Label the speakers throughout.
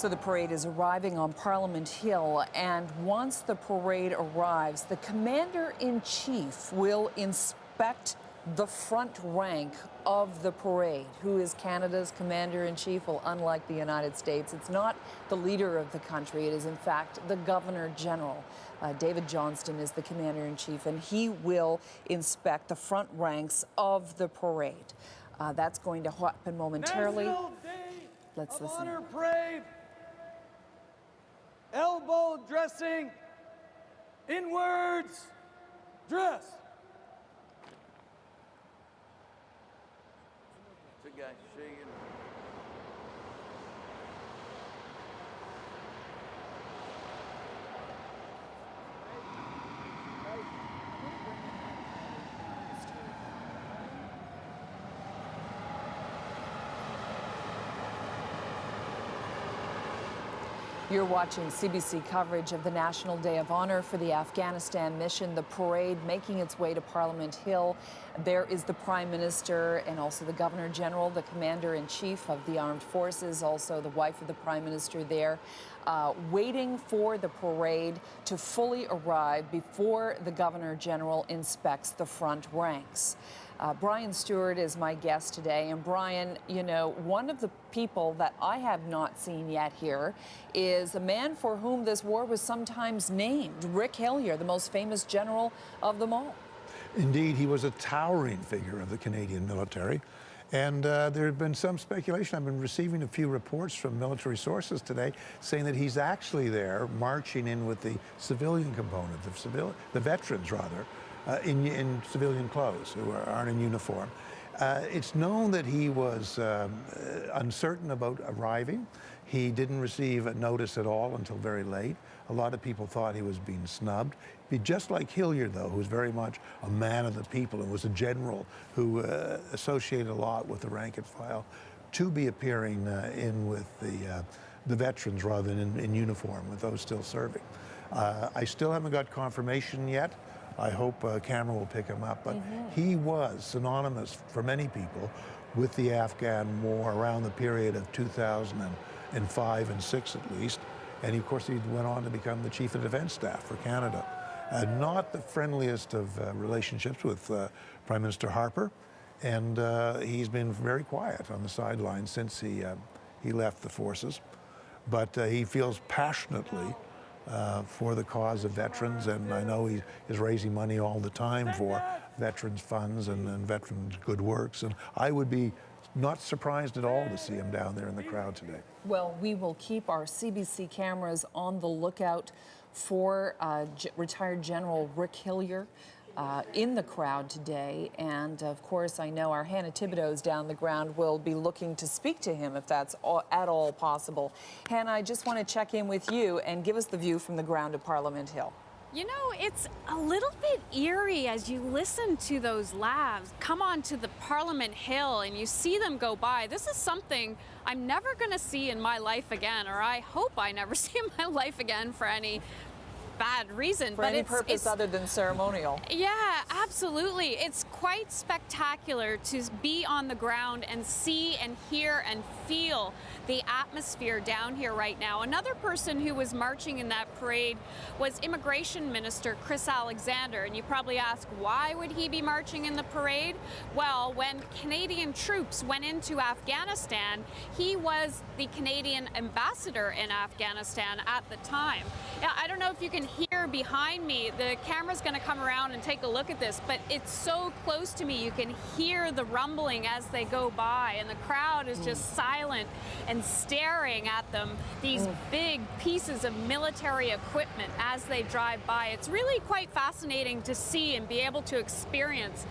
Speaker 1: So the parade is arriving on Parliament Hill, and once the parade arrives, the Commander-in-Chief will inspect the front rank of the parade. Who is Canada's Commander-in-Chief? Well, unlike the United States, it's not the leader of the country. It is, in fact, the Governor-General. David Johnston is the Commander-in-Chief, and he will inspect the front ranks of the parade. That's going to happen momentarily. Let's listen.
Speaker 2: Honor parade. Elbow dressing. Inwards. Dress. It's a guy shaking.
Speaker 1: You're watching CBC coverage of the National Day of Honor for the Afghanistan mission, the parade making its way to Parliament Hill. There is the Prime Minister and also the Governor-General, the Commander-in-Chief of the Armed Forces, also the wife of the Prime Minister there, waiting for the parade to fully arrive before the Governor-General inspects the front ranks. Brian Stewart is my guest today. And Brian, you know, one of the people that I have not seen yet here is a man for whom this war was sometimes named, Rick Hillier, the most famous general of them all.
Speaker 3: Indeed, he was a towering figure of the Canadian military. And there had been some speculation. I've been receiving a few reports from military sources today saying that he's actually there marching in with the civilian component, the veterans rather, in civilian clothes who aren't in uniform. It's known that he was uncertain about arriving. He didn't receive a notice at all until very late. A lot of people thought he was being snubbed. Be just like Hillier, though, who's very much a man of the people and was a general who associated a lot with the rank and file, to be appearing in with the veterans rather than in uniform, with those still serving. I still haven't got confirmation yet. I hope a camera will pick him up, but he was synonymous for many people with the Afghan war around the period of 2005 and 6 at least. And of course, he went on to become the Chief of Defence Staff for Canada. Not the friendliest of relationships with Prime Minister Harper, and he's been very quiet on the sidelines since he left the forces. But he feels passionately for the cause of veterans, and I know he is raising money all the time for veterans funds and veterans good works, and I would be not surprised at all to see him down there in the crowd today.
Speaker 1: Well, we will keep our CBC cameras on the lookout for retired General Rick Hillier in the crowd today. And of course, I know our Hannah Thibodeau's down the ground will be looking to speak to him if that's at all possible. Hannah, I just want to check in with you and give us the view from the ground of Parliament Hill.
Speaker 4: You know, it's a little bit eerie as you listen to those laughs come onto the Parliament Hill and you see them go by. This is something I'm never going to see in my life again, or I hope I never see in my life again for any bad reason.
Speaker 1: For any purpose other than ceremonial.
Speaker 4: Yeah, absolutely. It's quite spectacular to be on the ground and see and hear and feel the atmosphere down here right now. Another person who was marching in that parade was Immigration Minister Chris Alexander. And you probably ask, why would he be marching in the parade? Well, when Canadian troops went into Afghanistan, he was the Canadian ambassador in Afghanistan at the time. Now, I don't know if you can hear behind me, the camera's going to come around and take a look at this, but it's so close to me you can hear the rumbling as they go by, and the crowd is just silent and staring at them, these big pieces of military equipment as they drive by. It's really quite fascinating to see and be able to experience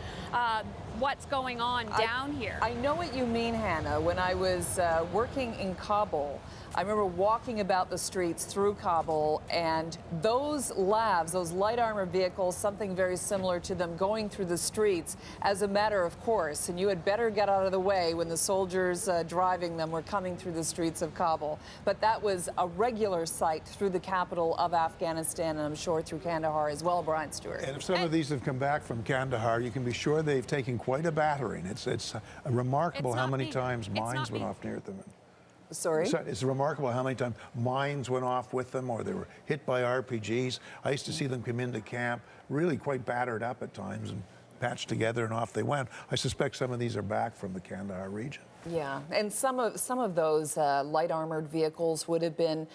Speaker 4: what's going on down here.
Speaker 1: I know what you mean, Hannah. When I was working in Kabul, I remember walking about the streets through Kabul, and those LAVs, those light armored vehicles, something very similar to them going through the streets as a matter of course. And you had better get out of the way when the soldiers driving them were coming through the streets of Kabul. But that was a regular sight through the capital of Afghanistan, and I'm sure through Kandahar as well, Brian Stewart.
Speaker 3: And if some of these have come back from Kandahar, you can be sure they've taken quite a battering. It's remarkable how many times mines went off near them.
Speaker 1: Sorry?
Speaker 3: It's remarkable how many times mines went off with them or they were hit by RPGs. I used to see them come into camp really quite battered up at times and patched together and off they went. I suspect some of these are back from the Kandahar region.
Speaker 1: Yeah, and some of those light armored vehicles would have been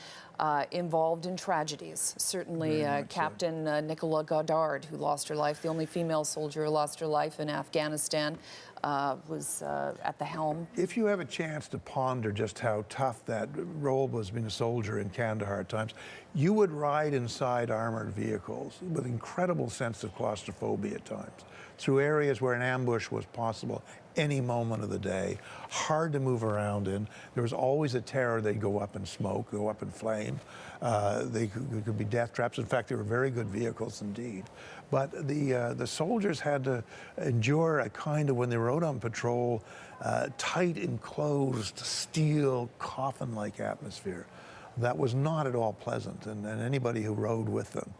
Speaker 1: involved in tragedies. Certainly, Captain Nicola Goddard, who lost her life, the only female soldier who lost her life in Afghanistan, was at the helm.
Speaker 3: If you have a chance to ponder just how tough that role was being a soldier in Kandahar at times, you would ride inside armored vehicles with incredible sense of claustrophobia at times, through areas where an ambush was possible any moment of the day, hard to move around in. There was always a terror they'd go up in smoke, go up in flame. They could be death traps. In fact, they were very good vehicles indeed. But the soldiers had to endure a kind of, when they rode on patrol, tight enclosed steel coffin-like atmosphere. That was not at all pleasant, and anybody who rode with them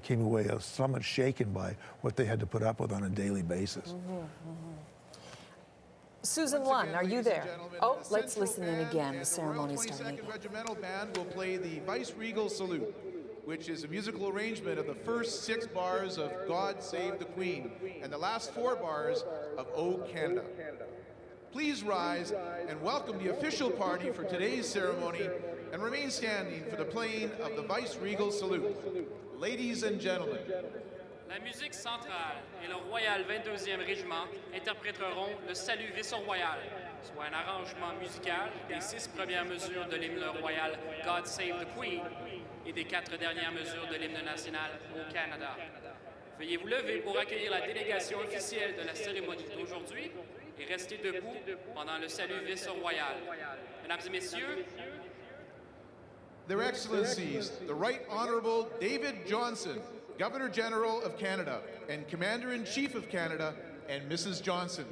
Speaker 3: came away somewhat shaken by what they had to put up with on a daily basis.
Speaker 1: Susan Lunn, are you there? Oh, let's listen in again. The ceremony starting again.
Speaker 5: The 22nd Regimental Band will play the Vice-Regal Salute, which is a musical arrangement of the first 6 bars of God Save the Queen and the last 4 bars of O Canada. Please rise and welcome the official party for today's ceremony and remain standing for the playing of the Vice-Regal Salute. Ladies and gentlemen.
Speaker 6: La musique centrale et le Royal 22e Régiment interpréteront le Salut Vaisseau Royal, soit un arrangement musical des 6 premières mesures de l'hymne royal God Save the Queen et des 4 dernières mesures de l'hymne national au Canada. Veuillez vous lever pour accueillir la délégation officielle de la cérémonie d'aujourd'hui et rester debout pendant le Salut Vaisseau Royal. Mesdames et messieurs,
Speaker 5: Their Excellencies, the Right Honourable David Johnson, Governor-General of Canada and Commander-in-Chief of Canada, and Mrs. Johnson.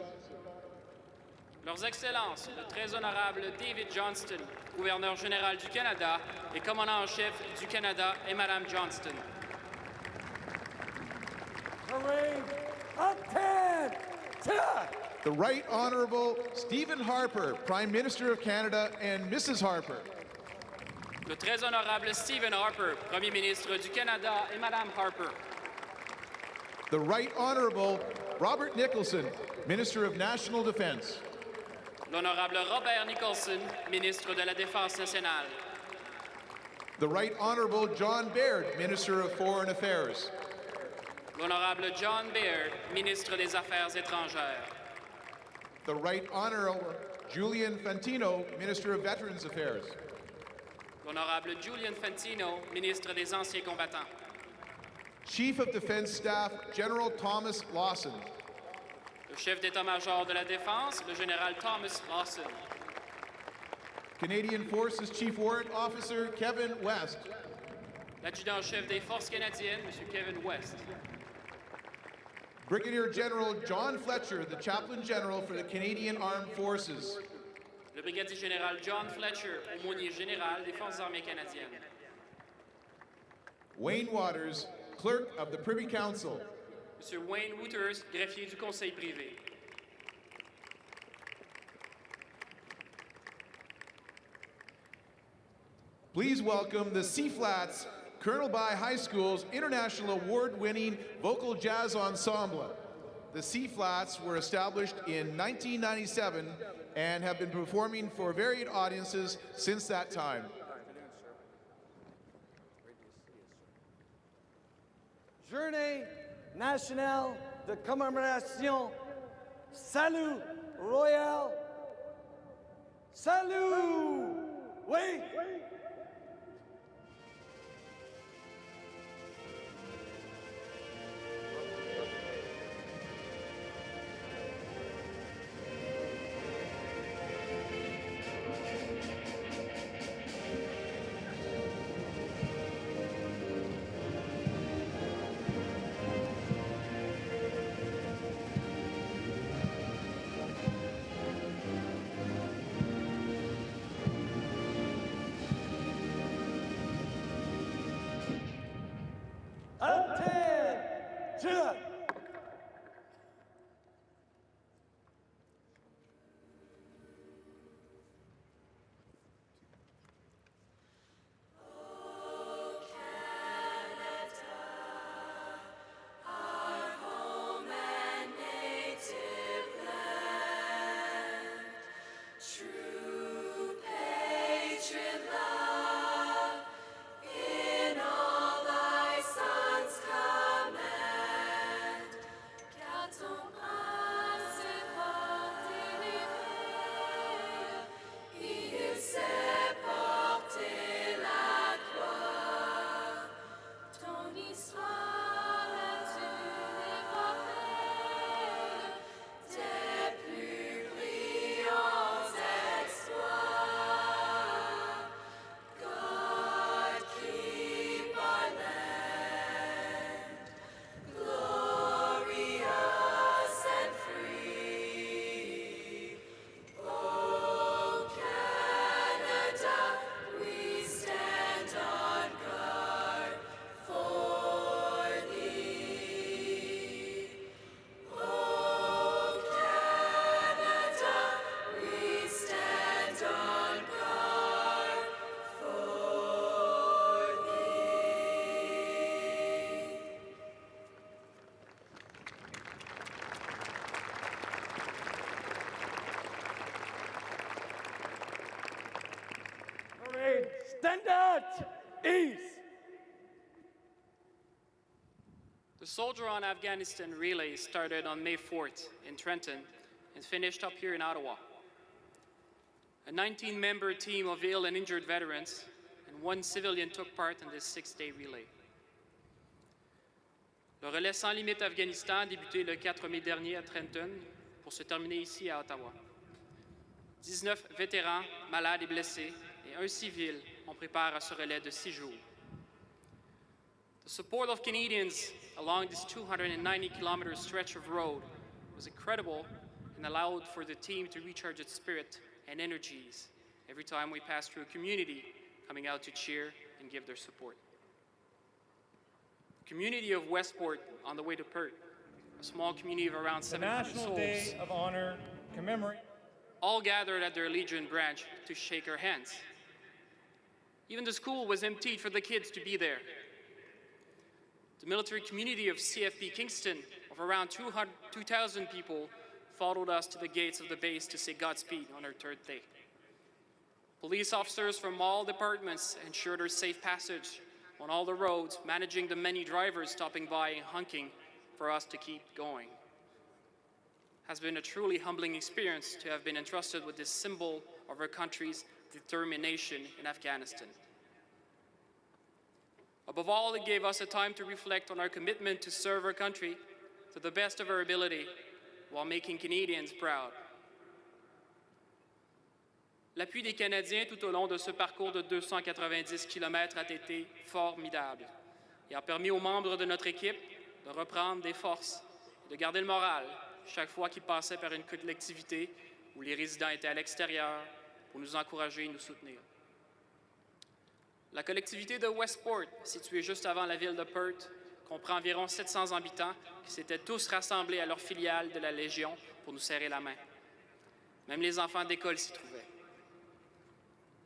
Speaker 6: Leurs Excellences, le très honorable David Johnston, Gouverneur général du Canada et commandant en chef du Canada, et Madame Johnston.
Speaker 2: Parade attention!
Speaker 5: The Right Honourable Stephen Harper, Prime Minister of Canada, and Mrs. Harper.
Speaker 6: Le très honorable Stephen Harper, Premier ministre du Canada, et Madame Harper.
Speaker 5: The Right Honourable Robert Nicholson, Minister of National Defence.
Speaker 6: L'honorable Robert Nicholson, ministre de la Défense nationale.
Speaker 5: The Right Honourable John Baird, Minister of Foreign Affairs.
Speaker 6: L'honorable John Baird, ministre des Affaires étrangères.
Speaker 5: The Right Honourable Julian Fantino, Minister of Veterans Affairs.
Speaker 6: L'honorable Julian Fantino, ministre des Anciens combattants.
Speaker 5: Chief of Defence Staff General Thomas Lawson.
Speaker 6: Le chef d'état-major de la Défense, le général Thomas Lawson.
Speaker 5: Canadian Forces Chief Warrant Officer Kevin West.
Speaker 6: L'adjudant-chef des Forces canadiennes, M. Kevin West.
Speaker 5: Brigadier General John Fletcher, the Chaplain General for the Canadian Armed Forces.
Speaker 6: Le brigadier général John Fletcher, aumônier général des Forces armées canadiennes.
Speaker 5: Wayne Waters, Clerk of the Privy Council.
Speaker 6: Monsieur Wayne Wooters, greffier du Conseil privé.
Speaker 5: Please welcome the Seaflats Colonel By High School's International Award-winning Vocal Jazz Ensemble. The Seaflats were established in 1997 and have been performing for varied audiences since that time.
Speaker 2: Journée nationale de commémoration. Salut royal. Salut! Oui! Send that east.
Speaker 6: The Soldier on Afghanistan relay started on May 4th in Trenton and finished up here in Ottawa. A 19-member team of ill and injured veterans and one civilian took part in this 6-day relay. Le relais sans limite Afghanistan a débuté le 4 mai dernier à Trenton pour se terminer ici à Ottawa. 19 vétérans, malades et blessés et un civil ont pris part à ce relais de 6 jours. The support of Canadians along this 290-kilometer stretch of road was incredible and allowed for the team to recharge its spirit and energies every time we passed through a community coming out to cheer and give their support. The community of Westport on the way to Perth, a small community of around 700 souls,
Speaker 7: National Day of Honor commemorates
Speaker 6: all gathered at their Legion branch to shake our hands. Even the school was emptied for the kids to be there. The military community of CFB Kingston, of around 2,000 people, followed us to the gates of the base to say Godspeed on our 3rd day. Police officers from all departments ensured our safe passage on all the roads, managing the many drivers stopping by and honking for us to keep going. It has been a truly humbling experience to have been entrusted with this symbol of our country's determination in Afghanistan. Above all, it gave us a time to reflect on our commitment to serve our country to the best of our ability while making Canadians proud. L'appui des Canadiens tout au long de ce parcours de 290 km a été formidable et a permis aux membres de notre équipe de reprendre des forces et de garder le moral chaque fois qu'ils passaient par une collectivité où les résidents étaient à l'extérieur pour nous encourager et nous soutenir. La collectivité de Westport, située juste avant la ville de Perth, comprend environ 700 habitants qui s'étaient tous rassemblés à leur filiale de la Légion pour nous serrer la main. Même les enfants d'école s'y trouvaient.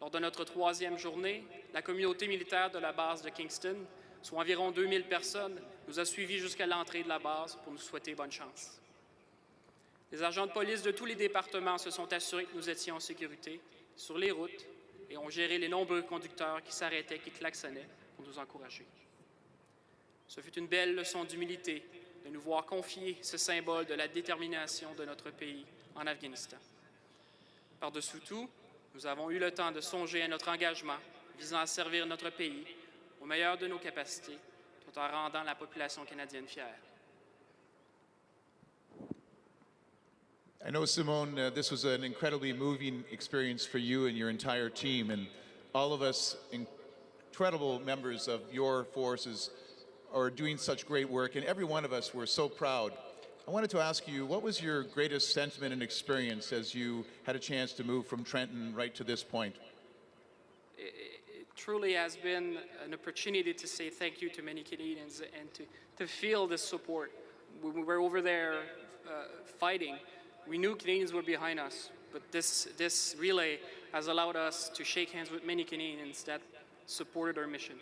Speaker 6: Lors de notre 3e journée, la communauté militaire de la base de Kingston, soit environ 2000 personnes, nous a suivis jusqu'à l'entrée de la base pour nous souhaiter bonne chance. Les agents de police de tous les départements se sont assurés que nous étions en sécurité sur les routes et ont géré les nombreux conducteurs qui s'arrêtaient, qui klaxonnaient pour nous encourager. Ce fut une belle leçon d'humilité de nous voir confier ce symbole de la détermination de notre pays en Afghanistan. Par-dessus tout, nous avons eu le temps de songer à notre engagement visant à servir notre pays au meilleur de nos capacités, tout en rendant la population canadienne fière.
Speaker 5: I know, Simone, this was an incredibly moving experience for you and your entire team, and all of us incredible members of your forces are doing such great work, and every one of us were so proud. I wanted to ask you, what was your greatest sentiment and experience as you had a chance to move from Trenton right to this point?
Speaker 6: It truly has been an opportunity to say thank you to many Canadians and to feel the support. When we were over there fighting, we knew Canadians were behind us, but this relay has allowed us to shake hands with many Canadians that supported our mission.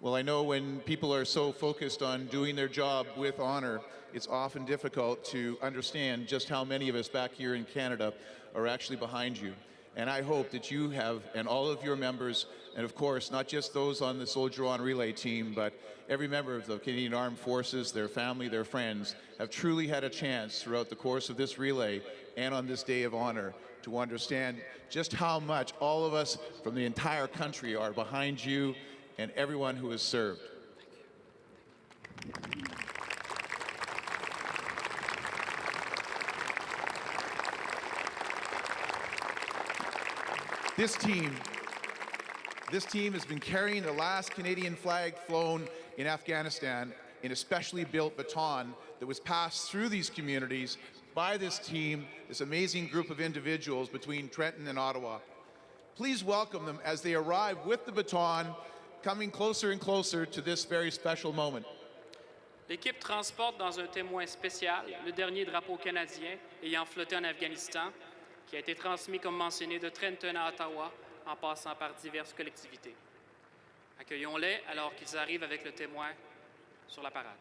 Speaker 5: Well, I know when people are so focused on doing their job with honor, it's often difficult to understand just how many of us back here in Canada are actually behind you. And I hope that you have, and all of your members, and of course, not just those on the Soldier On Relay team, but every member of the Canadian Armed Forces, their family, their friends, have truly had a chance throughout the course of this relay and on this day of honor to understand just how much all of us from the entire country are behind you and everyone who has served. This team has been carrying the last Canadian flag flown in Afghanistan in a specially built baton that was passed through these communities by this team, this amazing group of individuals between Trenton and Ottawa. Please welcome them as they arrive with the baton, coming closer and closer to this very special moment.
Speaker 6: L'équipe transporte dans un témoin spécial le dernier drapeau canadien ayant flotté en Afghanistan, qui a été transmis comme mentionné de Trenton à Ottawa en passant par diverses collectivités. Accueillons-les alors qu'ils arrivent avec le témoin sur la parade.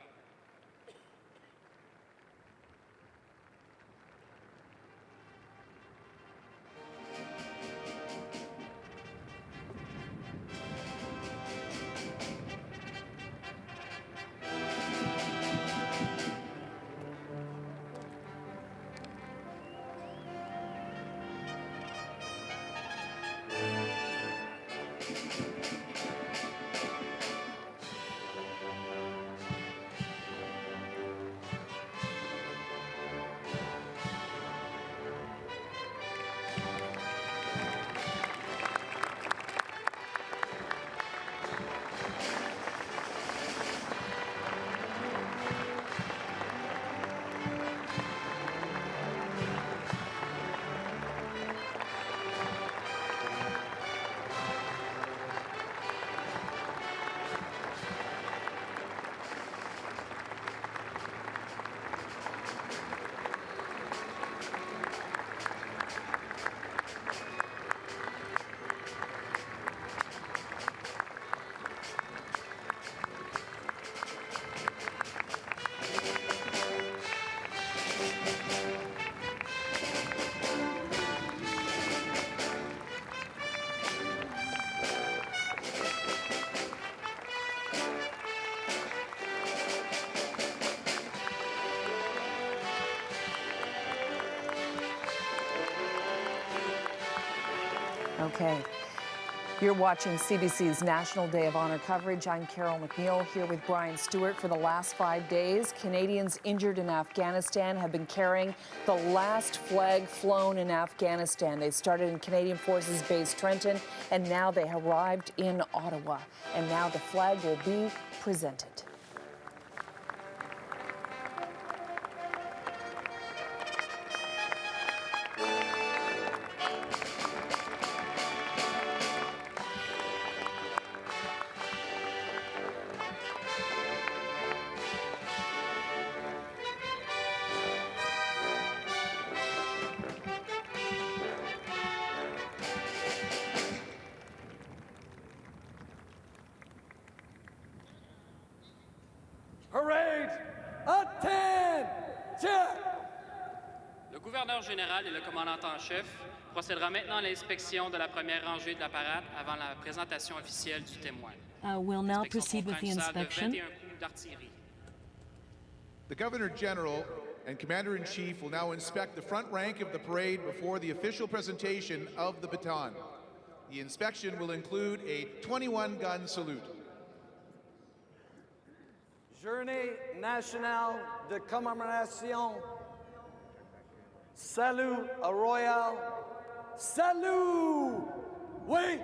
Speaker 1: Okay. You're watching CBC's National Day of Honor coverage. I'm Carol McNeil here with Brian Stewart. For the last 5 days, Canadians injured in Afghanistan have been carrying the last flag flown in Afghanistan. They started in Canadian Forces Base Trenton, and now they arrived in Ottawa. And now the flag will be presented.
Speaker 2: Parade, attention!
Speaker 6: Le gouverneur général et le commandant en chef procédera maintenant à l'inspection de la première rangée de la parade avant la présentation officielle du témoin.
Speaker 8: We'll now proceed with the inspection.
Speaker 5: The Governor General and Commander-in-Chief will now inspect the front rank of the parade before the official presentation of the baton. The inspection will include a 21-gun salute.
Speaker 2: Journée nationale de commémoration. Salut à Royal. Salut! Oui!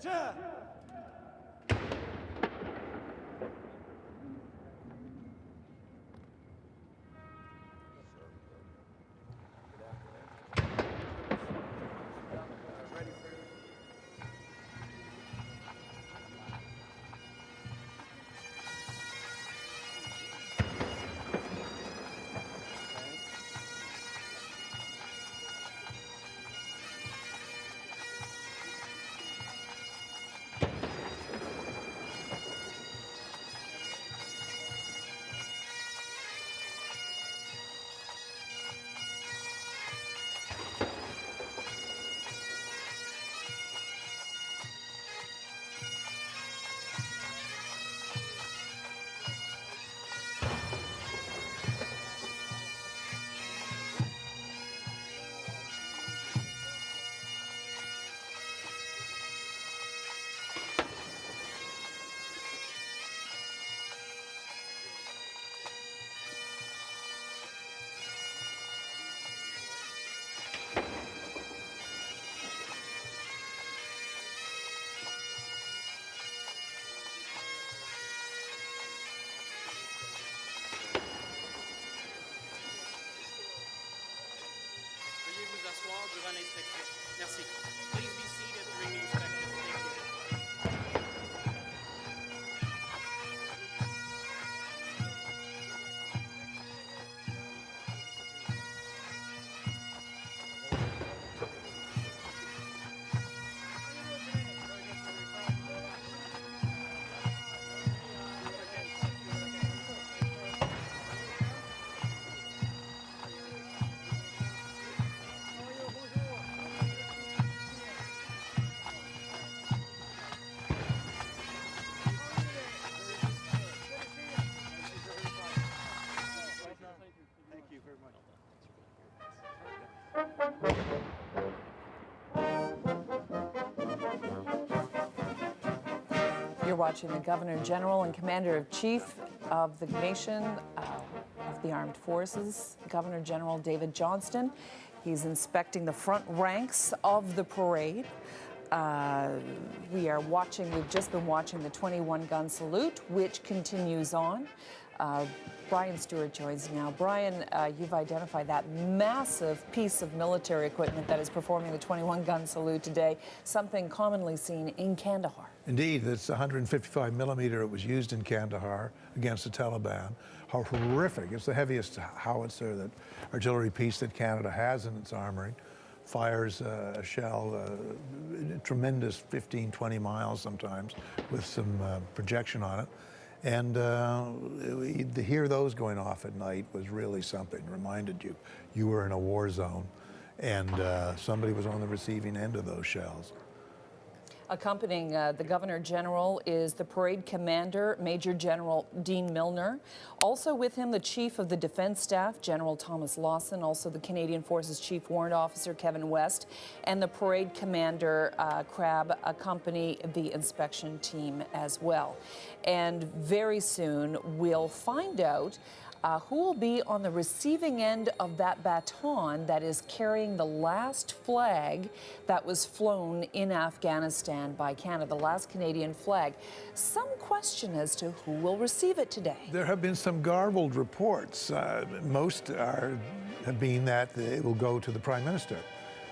Speaker 2: Attention!
Speaker 6: Veuillez vous asseoir durant l'inspection. Merci. Please be seated during the inspection. Thank you.
Speaker 1: You're watching the Governor General and Commander-in-Chief of the nation, of the Armed Forces, Governor General David Johnston. He's inspecting the front ranks of the parade. We are watching, we've just been watching the 21-gun salute, which continues on. Brian Stewart joins now. Brian, you've identified that massive piece of military equipment that is performing the 21-gun salute today, something commonly seen in Kandahar.
Speaker 3: Indeed, it's 155 millimeter. It was used in Kandahar against the Taliban. How horrific. It's the heaviest howitzer, that artillery piece that Canada has in its armory. Fires a shell, tremendous 15, 20 miles sometimes, with some projection on it. And to hear those going off at night was really something. Reminded you were in a war zone, and somebody was on the receiving end of those shells.
Speaker 1: Accompanying the Governor General is the parade commander, Major General Dean Milner. Also with him, the Chief of the Defense Staff, General Thomas Lawson, also the Canadian Forces Chief Warrant Officer, Kevin West, and the parade commander, Crab, accompany the inspection team as well. And very soon, we'll find out who will be on the receiving end of that baton that is carrying the last flag that was flown in Afghanistan by Canada, the last Canadian flag. Some question as to who will receive it today.
Speaker 3: There have been some garbled reports. Most have been that it will go to the Prime Minister.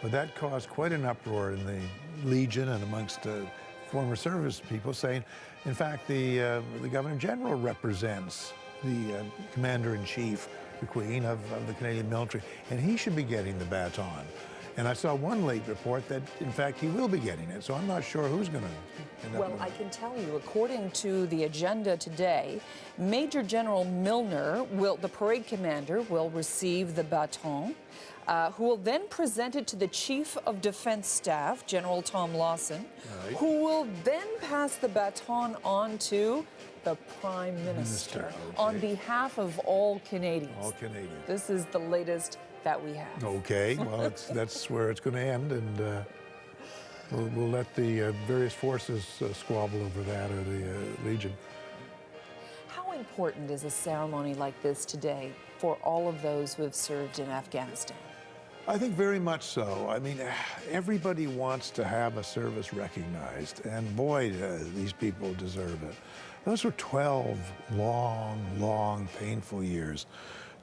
Speaker 3: But that caused quite an uproar in the Legion and amongst former service people saying, in fact, the Governor General represents the Commander-in-Chief, the Queen of the Canadian military, and he should be getting the baton. And I saw one late report that, in fact, he will be getting it, so I'm not sure who's going to end up with it.
Speaker 1: Well, I can tell you, according to the agenda today, Major General Milner, the parade commander, will receive the baton, who will then present it to the Chief of Defense Staff, General Tom Lawson, who will then pass the baton on to the Prime Minister, on behalf of all Canadians.
Speaker 3: All Canadians.
Speaker 1: This is the latest that we have.
Speaker 3: Okay, well, that's where it's going to end, and we'll let the various forces squabble over that, or the Legion.
Speaker 1: How important is a ceremony like this today for all of those who have served in Afghanistan?
Speaker 3: I think very much so. I mean, everybody wants to have a service recognized, and boy, these people deserve it. Those were 12 long, painful years.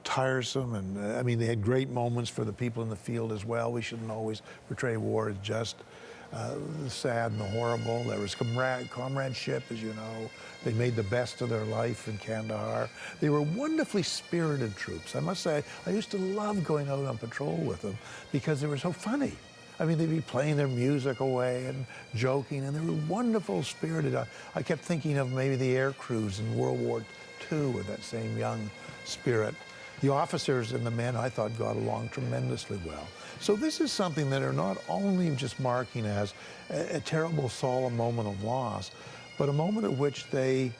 Speaker 3: Tiresome, and I mean, they had great moments for the people in the field as well. We shouldn't always portray war as just the sad and the horrible. There was comradeship, as you know. They made the best of their life in Kandahar. They were wonderfully spirited troops. I must say, I used to love going out on patrol with them because they were so funny. I mean, they'd be playing their music away and joking, and they were wonderful spirited. I kept thinking of maybe the air crews in World War II with that same young spirit. The officers and the men, I thought, got along tremendously well. So this is something that are not only just marking as a terrible, solemn moment of loss, but a moment at which they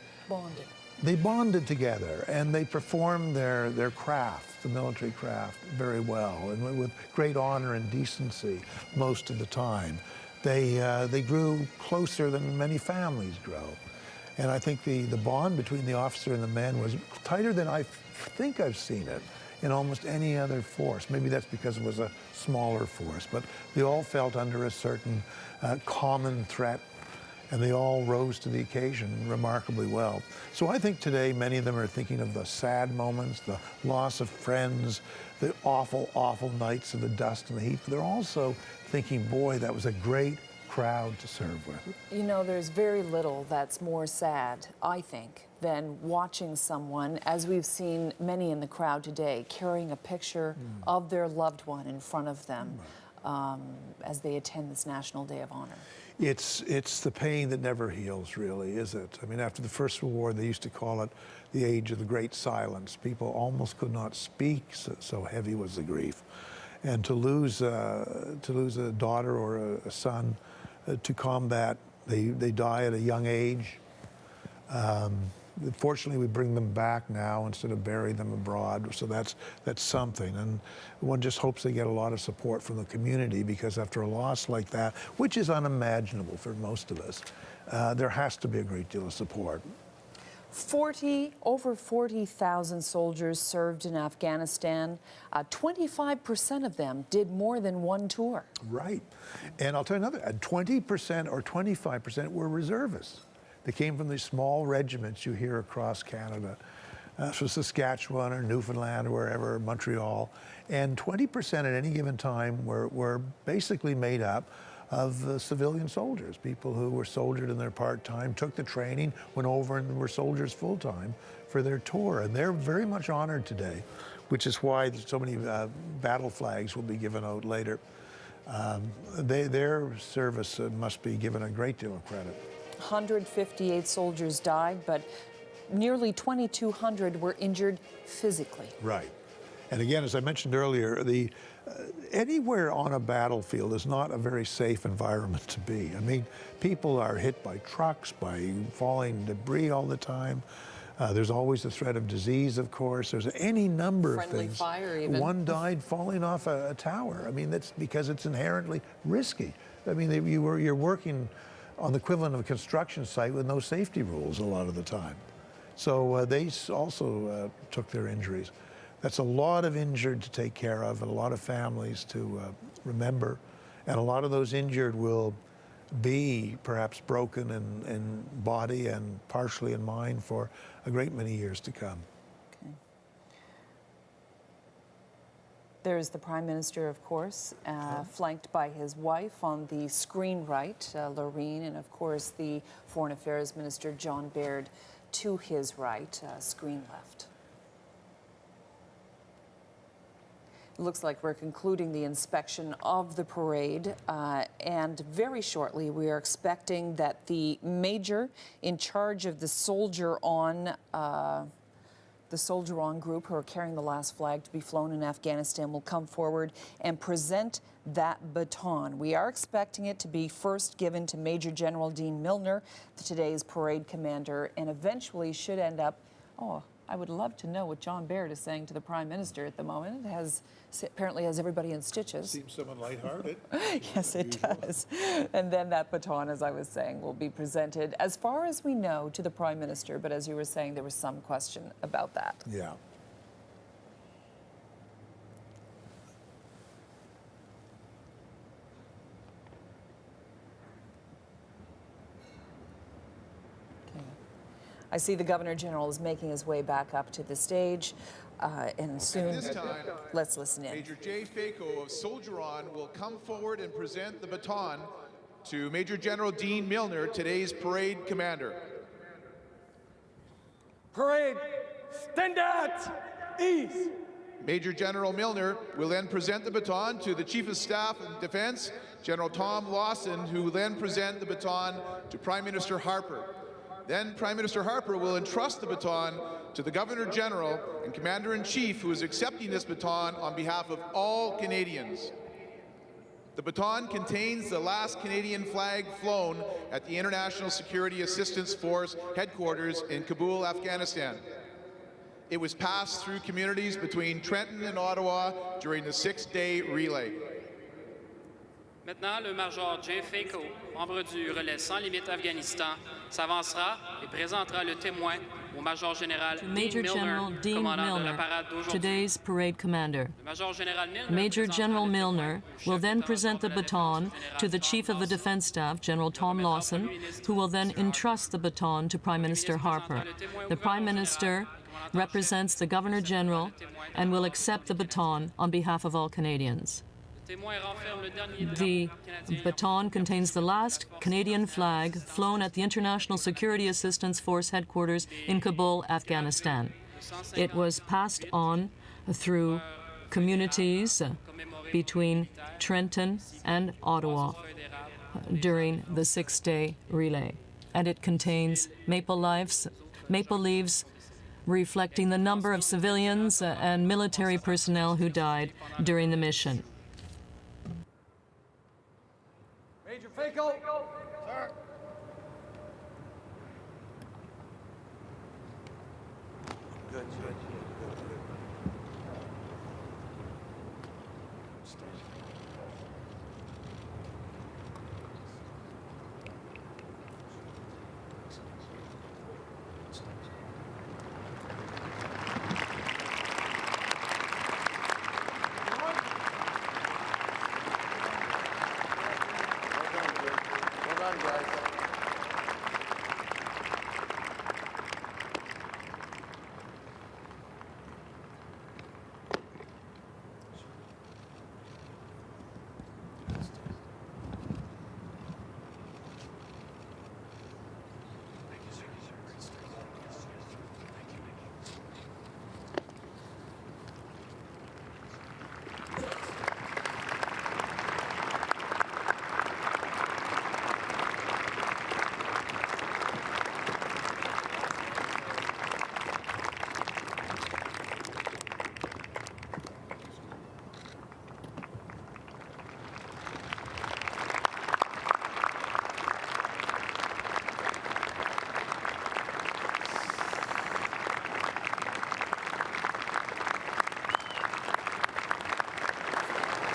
Speaker 3: bonded together, and they performed their craft, the military craft, very well, and with great honor and decency most of the time. They grew closer than many families grow. And I think the bond between the officer and the men was tighter than I think I've seen it in almost any other force. Maybe that's because it was a smaller force, but they all felt under a certain common threat, and they all rose to the occasion remarkably well. So I think today many of them are thinking of the sad moments, the loss of friends, the awful nights of the dust and the heat. They're also thinking, boy, that was a great crowd to serve with.
Speaker 1: You know, there's very little that's more sad, I think, than watching someone, as we've seen many in the crowd today, carrying a picture of their loved one in front of them as they attend this National Day of Honor.
Speaker 3: It's the pain that never heals, really, is it? I mean, after the First World War, they used to call it the age of the Great Silence. People almost could not speak, so heavy was the grief. And to lose a daughter or a son to combat, they die at a young age. Fortunately, we bring them back now instead of bury them abroad, so that's something. And one just hopes they get a lot of support from the community, because after a loss like that, which is unimaginable for most of us, there has to be a great deal of support.
Speaker 1: Over 40,000 soldiers served in Afghanistan. 25% of them did more than one tour.
Speaker 3: Right. And I'll tell you another, 20% or 25% were reservists. They came from these small regiments you hear across Canada, so Saskatchewan or Newfoundland or wherever, Montreal. And 20% at any given time were basically made up of civilian soldiers, people who were soldiered in their part-time, took the training, went over and were soldiers full-time for their tour. And they're very much honored today, which is why so many battle flags will be given out later. Their service must be given a great deal of credit.
Speaker 1: 158 soldiers died, but nearly 2,200 were injured physically.
Speaker 3: Right. And again, as I mentioned earlier, anywhere on a battlefield is not a very safe environment to be. I mean, people are hit by trucks, by falling debris all the time. There's always the threat of disease, of course. There's any number of
Speaker 1: Friendly
Speaker 3: things.
Speaker 1: fire, even.
Speaker 3: One died falling off a tower. I mean, that's because it's inherently risky. I mean, you're working on the equivalent of a construction site with no safety rules a lot of the time. So they also took their injuries. That's a lot of injured to take care of, and a lot of families to remember. And a lot of those injured will be perhaps broken in body and partially in mind for a great many years to come.
Speaker 1: Okay. There's the Prime Minister, of course, flanked by his wife on the screen right, Loreen, and of course the Foreign Affairs Minister, John Baird, to his right, screen left. It looks like we're concluding the inspection of the parade, and very shortly we are expecting that the major in charge of the Soldier On group who are carrying the last flag to be flown in Afghanistan will come forward and present that baton. We are expecting it to be first given to Major General Dean Milner, today's parade commander, and eventually should end up, I would love to know what John Baird is saying to the Prime Minister at the moment. It apparently has everybody in stitches.
Speaker 3: Seems somewhat lighthearted.
Speaker 1: Yes, it does. And then that baton, as I was saying, will be presented, as far as we know, to the Prime Minister. But as you were saying, there was some question about that.
Speaker 3: Yeah.
Speaker 1: I see the Governor General is making his way back up to the stage, and soon,
Speaker 5: At this time,
Speaker 1: let's listen in.
Speaker 5: Major Jay Fako of Soldier On will come forward and present the baton to Major General Dean Milner, today's parade commander.
Speaker 2: Parade, stand at ease.
Speaker 5: Major General Milner will then present the baton to the Chief of Staff of Defense, General Tom Lawson, who will then present the baton to Prime Minister Harper. Then Prime Minister Harper will entrust the baton to the Governor-General and Commander-in-Chief, who is accepting this baton on behalf of all Canadians. The baton contains the last Canadian flag flown at the International Security Assistance Force headquarters in Kabul, Afghanistan. It was passed through communities between Trenton and Ottawa during the 6-day relay.
Speaker 6: Maintenant, le Major Jay Fako, membre du relais Sans Limite Afghanistan, s'avancera et présentera le témoin au Major Général
Speaker 8: Major General Dean
Speaker 6: commandant de la
Speaker 8: Milner,
Speaker 6: parade d'aujourd'hui.
Speaker 8: today's parade commander.
Speaker 6: Major
Speaker 8: General Milner will then present the baton to the Chief of the Defense Staff, General Tom Lawson, who will then entrust the baton to Prime Minister Harper. The Prime Minister represents the Governor-General and will accept the baton on behalf of all Canadians. The baton contains the last Canadian flag flown at the International Security Assistance Force headquarters in Kabul, Afghanistan. It was passed on through communities between Trenton and Ottawa during the 6-day relay. And it contains maple leaves reflecting the number of civilians and military personnel who died during the mission.
Speaker 2: Major Fako. Sir. Good. Well done, guys.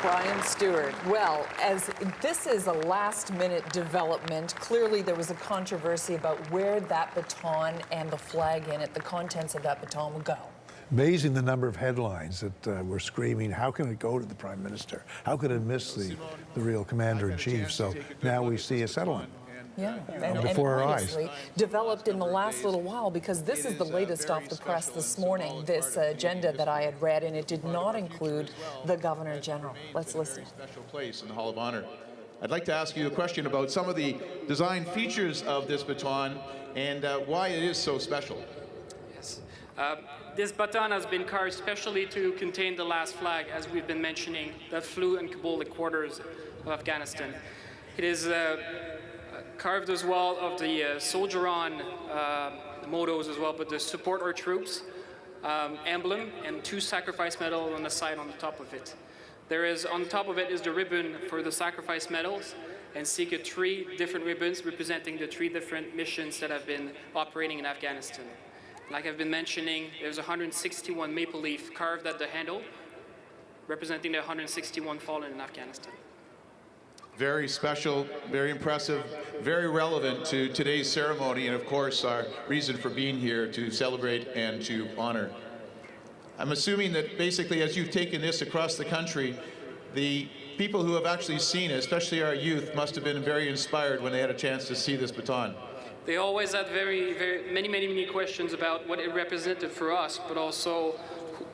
Speaker 1: Brian Stewart. Well, as this is a last-minute development, clearly there was a controversy about where that baton and the flag in it, the contents of that baton, would go.
Speaker 3: Amazing the number of headlines that were screaming, how can it go to the Prime Minister? How could it miss the real Commander-in-Chief? So now we see a settlement.
Speaker 1: Yeah, and
Speaker 3: before our eyes.
Speaker 1: obviously developed in the last little while, because this is the latest off the press this morning, this agenda that I had read, and it did not include the Governor General. Let's listen.
Speaker 5: Special place in the Hall of Honor. I'd like to ask you a question about some of the design features of this baton and why it is so special.
Speaker 6: Yes. This baton has been carved specially to contain the last flag, as we've been mentioning, that flew in Kabul headquarters of Afghanistan. It is carved as well of the soldier-on mottos as well, but the support our troops emblem and 2 sacrifice medals on the side on the top of it. There is, on top of it is the ribbon for the sacrifice medals, and see 3 different ribbons representing the 3 different missions that have been operating in Afghanistan. Like I've been mentioning, there's 161 maple leaf carved at the handle, representing the 161 fallen in Afghanistan.
Speaker 5: Very special, very impressive, very relevant to today's ceremony, and of course our reason for being here to celebrate and to honor. I'm assuming that basically as you've taken this across the country, the people who have actually seen it, especially our youth, must have been very inspired when they had a chance to see this baton.
Speaker 6: They always had many questions about what it represented for us, but also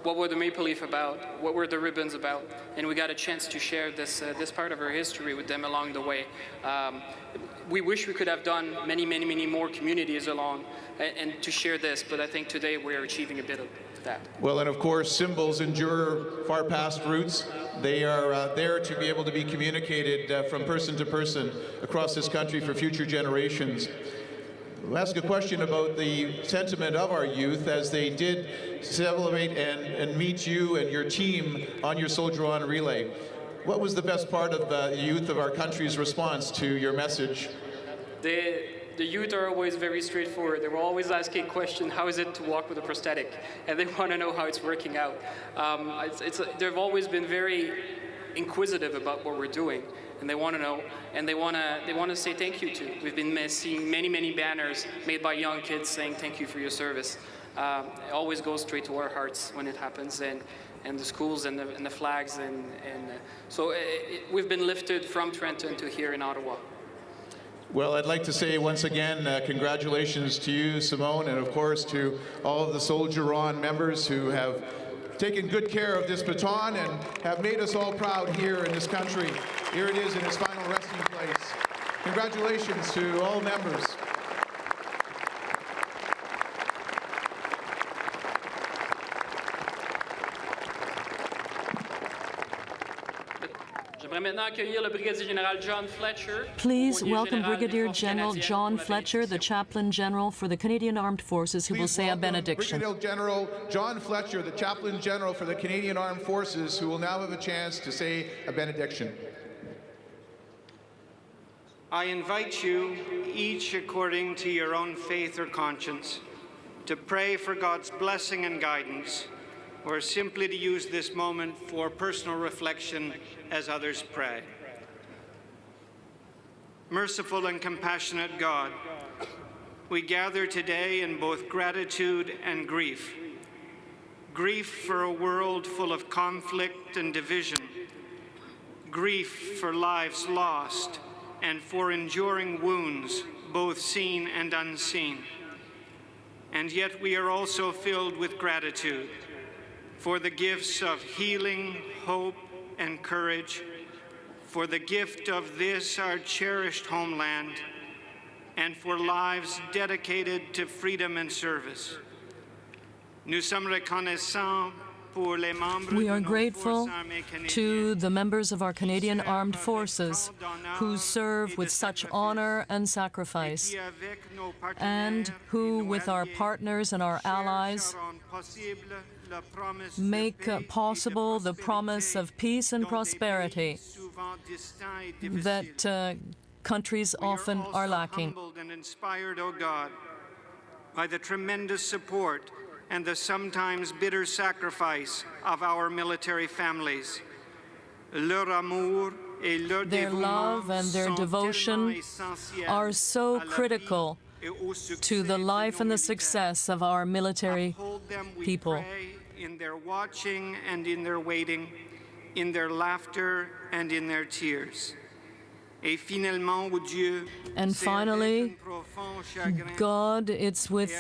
Speaker 6: what were the maple leaf about, what were the ribbons about, and we got a chance to share this part of our history with them along the way. We wish we could have done many more communities along and to share this, but I think today we're achieving a bit of that.
Speaker 5: Well, and of course, symbols endure far past roots. They are there to be able to be communicated from person to person across this country for future generations. We'll ask a question about the sentiment of our youth as they did celebrate and meet you and your team on your Soldier On relay. What was the best part of the youth of our country's response to your message?
Speaker 6: The youth are always very straightforward. They were always asking questions, how is it to walk with a prosthetic? And they want to know how it's working out. They've always been very inquisitive about what we're doing. And they want to know, and they want to say thank you to. We've been seeing many banners made by young kids saying thank you for your service. It always goes straight to our hearts when it happens, and the schools and the flags, so we've been lifted from Trenton to here in Ottawa.
Speaker 5: Well, I'd like to say once again, congratulations to you, Simone, and of course to all of the Soldier On members who have taken good care of this baton and have made us all proud here in this country. Here it is in its final resting place. Congratulations to all members.
Speaker 8: Please welcome Brigadier General John Fletcher, the Chaplain General for the Canadian Armed Forces, who will say a benediction.
Speaker 5: Brigadier General John Fletcher, the Chaplain General for the Canadian Armed Forces, who will now have a chance to say a benediction.
Speaker 9: I invite you, each according to your own faith or conscience, to pray for God's blessing and guidance, or simply to use this moment for personal reflection as others pray. Merciful and compassionate God, we gather today in both gratitude and grief. Grief for a world full of conflict and division. Grief for lives lost and for enduring wounds, both seen and unseen. And yet we are also filled with gratitude for the gifts of healing, hope, and courage, for the gift of this, our cherished homeland, and for lives dedicated to freedom and service. Nous sommes reconnaissants pour les membres
Speaker 8: We are
Speaker 9: de nos
Speaker 8: grateful
Speaker 9: forces armées canadiennes
Speaker 8: to the members of our Canadian Armed Forces who serve with such honor and sacrifice, and who, with our partners and our allies, make possible the promise of peace and prosperity that countries often are lacking.
Speaker 9: Humbled and inspired, O God, by the tremendous support and the sometimes bitter sacrifice of our military families. Leur amour et leur
Speaker 8: Their love and their devotion are so critical to the life and the success of our military people.
Speaker 9: In their watching and in their waiting, in their laughter and in their tears.
Speaker 8: And finally, God, it's with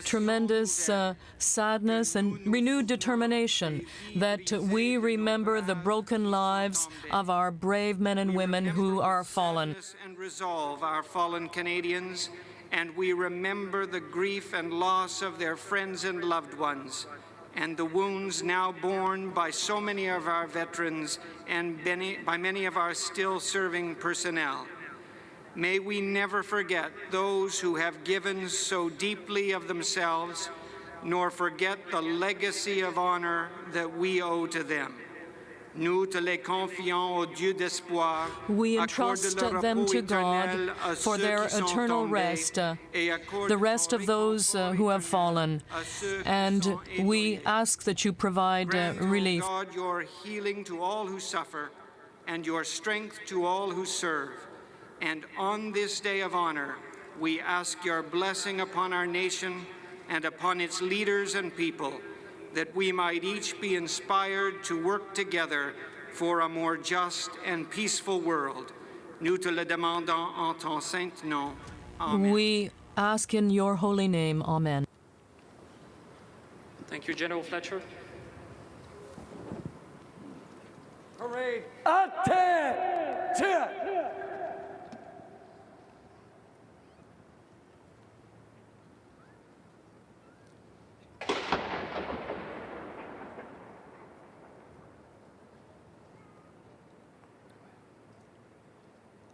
Speaker 8: tremendous sadness and renewed determination that we remember the broken lives of our brave men and women who are fallen.
Speaker 9: And resolve our fallen Canadians, and we remember the grief and loss of their friends and loved ones, and the wounds now borne by so many of our veterans and by many of our still serving personnel. May we never forget those who have given so deeply of themselves, nor forget the legacy of honor that we owe to them. Nous te les confions au Dieu d'espoir.
Speaker 8: We entrust them to God for their eternal rest, the rest of those who have fallen, and we ask that you provide relief.
Speaker 9: God, your healing to all who suffer, and your strength to all who serve. And on this day of honor, we ask your blessing upon our nation and upon its leaders and people, that we might each be inspired to work together for a more just and peaceful world. Nous te le demandons en ton saint nom. Amen.
Speaker 8: We ask in your holy name. Amen.
Speaker 6: Thank you, General Fletcher.
Speaker 2: Parade. Attention!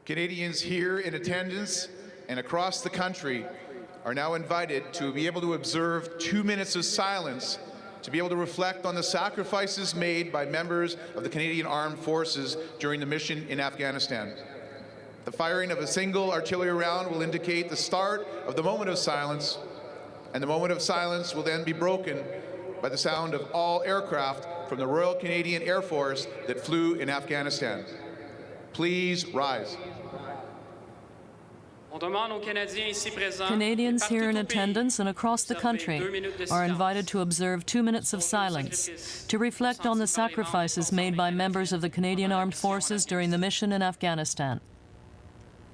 Speaker 5: Canadians here in attendance and across the country are now invited to be able to observe 2 minutes of silence to be able to reflect on the sacrifices made by members of the Canadian Armed Forces during the mission in Afghanistan. The firing of a single artillery round will indicate the start of the moment of silence, and the moment of silence will then be broken by the sound of all aircraft from the Royal Canadian Air Force that flew in Afghanistan. Please rise.
Speaker 8: Canadians here in attendance and across the country are invited to observe 2 minutes of silence to reflect on the sacrifices made by members of the Canadian Armed Forces during the mission in Afghanistan.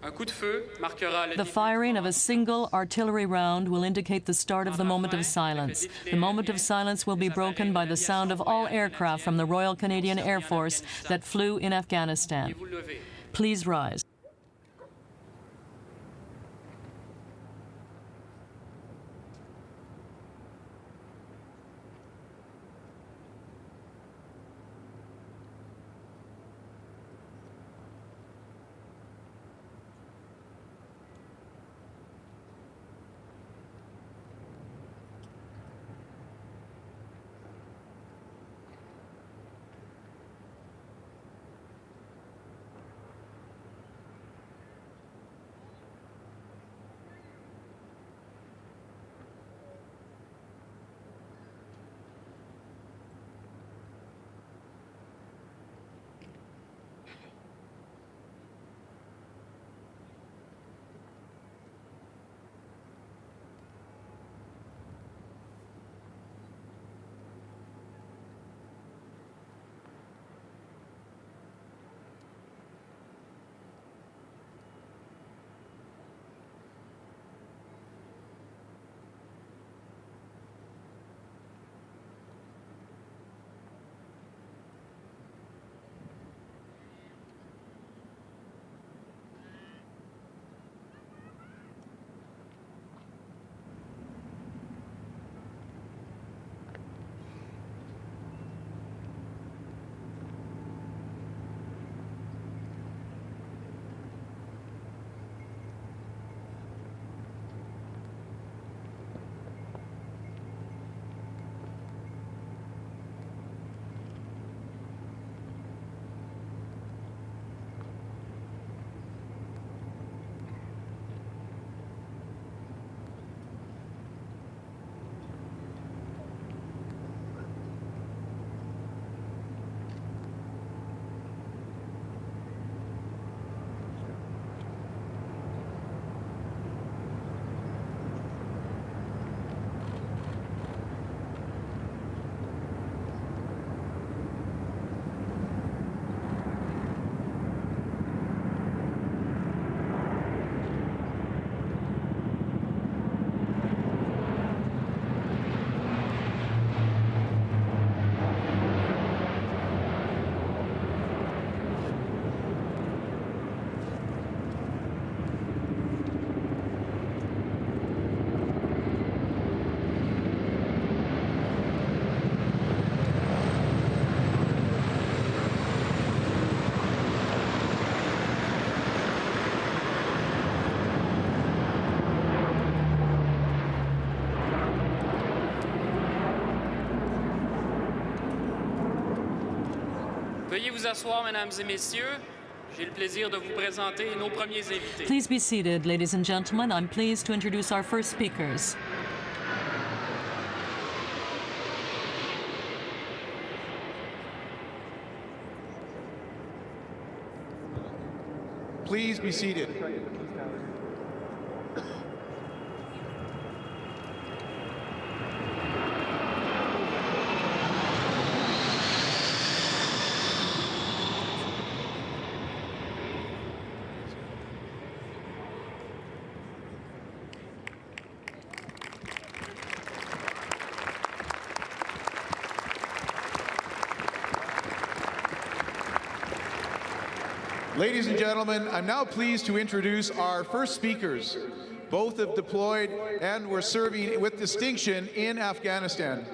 Speaker 8: The firing of a single artillery round will indicate the start of the moment of silence. The moment of silence will be broken by the sound of all aircraft from the Royal Canadian Air Force that flew in Afghanistan. Please rise.
Speaker 6: Veuillez vous asseoir, mesdames et messieurs. J'ai le plaisir de vous présenter nos premiers invités.
Speaker 8: Please be seated, ladies and gentlemen. I'm pleased to introduce our first speakers.
Speaker 5: Please be seated. Ladies and gentlemen, I'm now pleased to introduce our first speakers. Both have deployed and were serving with distinction in Afghanistan.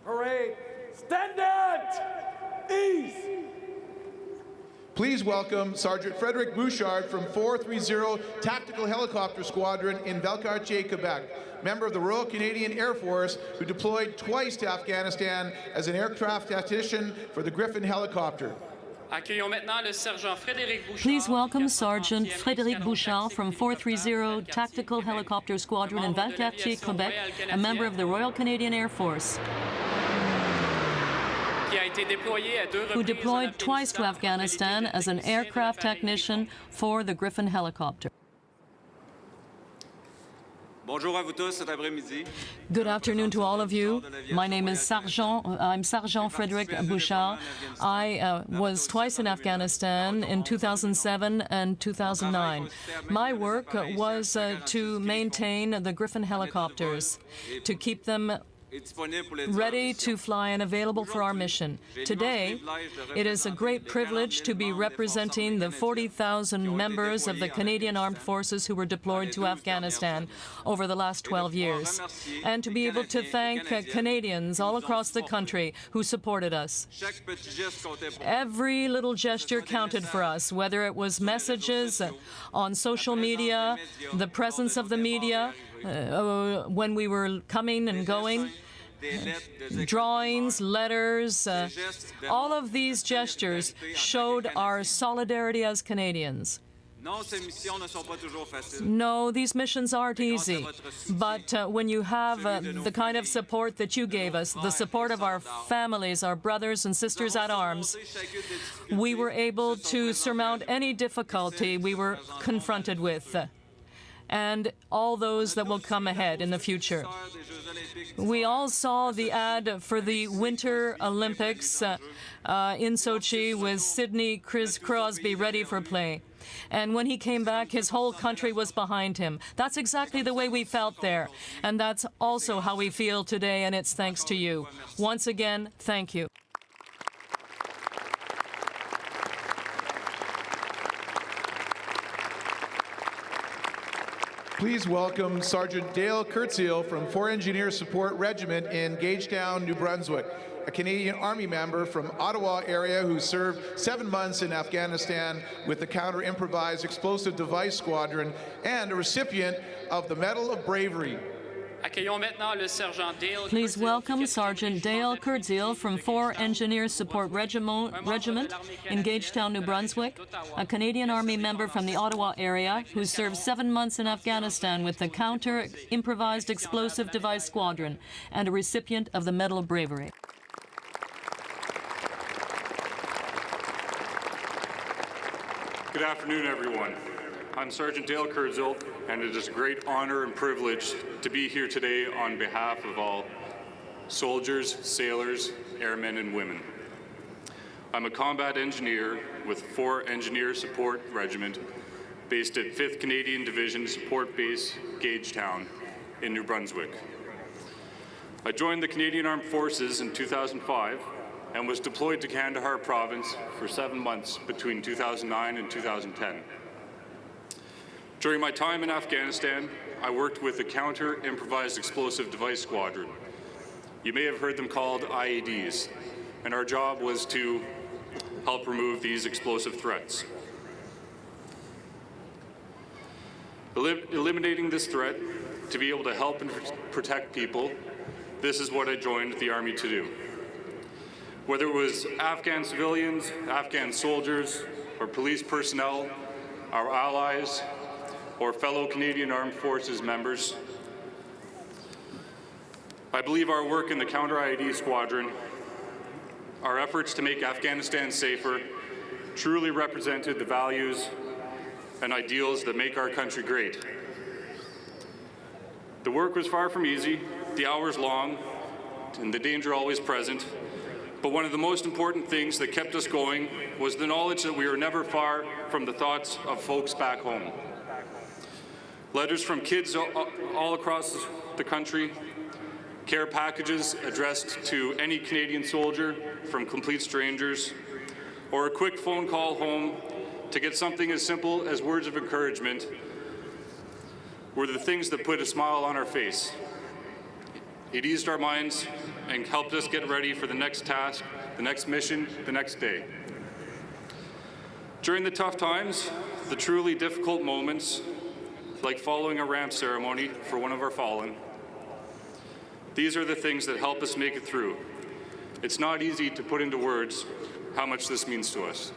Speaker 2: Parade, standard, east.
Speaker 5: Please welcome Sergeant Frederic Bouchard from 430 Tactical Helicopter Squadron in Valcartier, Quebec, member of the Royal Canadian Air Force who deployed twice to Afghanistan as an aircraft tactician for the Griffin helicopter.
Speaker 6: Accueillons maintenant le sergent Frédéric Bouchard.
Speaker 8: Please welcome Sergeant Frédéric Bouchard from 430 Tactical Helicopter Squadron in Valcartier, Quebec, a member of the Royal Canadian Air Force, who deployed twice to Afghanistan as an aircraft technician for the Griffin helicopter.
Speaker 10: Bonjour à vous tous cet après-midi.
Speaker 8: Good afternoon to all of you. My name is I'm Sergeant Frédéric Bouchard. I was twice in Afghanistan in 2007 and 2009. My work was to maintain the Griffin helicopters, to keep them ready to fly and available for our mission. Today, it is a great privilege to be representing the 40,000 members of the Canadian Armed Forces who were deployed to Afghanistan over the last 12 years, and to be able to thank Canadians all across the country who supported us. Every little gesture counted for us, whether it was messages on social media, the presence of the media when we were coming and going, drawings, letters, all of these gestures showed our solidarity as Canadians. No, these missions aren't easy, but when you have the kind of support that you gave us, the support of our families, our brothers and sisters at arms, we were able to surmount any difficulty we were confronted with, and all those that will come ahead in the future. We all saw the ad for the Winter Olympics in Sochi with Sidney Crosby ready for play. And when he came back, his whole country was behind him. That's exactly the way we felt there. And that's also how we feel today, and it's thanks to you. Once again, thank you.
Speaker 5: Please welcome Sergeant Dale Kurtziel from 4 Engineer Support Regiment in Gagetown, New Brunswick, a Canadian Army member from Ottawa area who served 7 months in Afghanistan with the Counter-Improvised Explosive Device Squadron and a recipient of the Medal of Bravery.
Speaker 8: Please welcome Sergeant Dale Kurtziel from 4 Engineer Support Regiment in Gagetown, New Brunswick, a Canadian Army member from the Ottawa area who served 7 months in Afghanistan with the Counter-Improvised Explosive Device Squadron and a recipient of the Medal of Bravery.
Speaker 11: Good afternoon, everyone. I'm Sergeant Dale Kurtziel, and it is a great honor and privilege to be here today on behalf of all soldiers, sailors, airmen, and women. I'm a combat engineer with 4 Engineer Support Regiment based at 5th Canadian Division Support Base, Gagetown in New Brunswick. I joined the Canadian Armed Forces in 2005 and was deployed to Kandahar Province for 7 months between 2009 and 2010. During my time in Afghanistan, I worked with the Counter-Improvised Explosive Device Squadron. You may have heard them called IEDs, and our job was to help remove these explosive threats. Eliminating this threat, to be able to help and protect people, this is what I joined the Army to do. Whether it was Afghan civilians, Afghan soldiers, or police personnel, our allies, or fellow Canadian Armed Forces members, I believe our work in the Counter-IED Squadron, our efforts to make Afghanistan safer, truly represented the values and ideals that make our country great. The work was far from easy, the hours long, and the danger always present. But one of the most important things that kept us going was the knowledge that we were never far from the thoughts of folks back home. Letters from kids all across the country, care packages addressed to any Canadian soldier from complete strangers, or a quick phone call home to get something as simple as words of encouragement were the things that put a smile on our face. It eased our minds and helped us get ready for the next task, the next mission, the next day. During the tough times, the truly difficult moments, like following a ramp ceremony for one of our fallen, these are the things that help us make it through. It's not easy to put into words how much this means to us.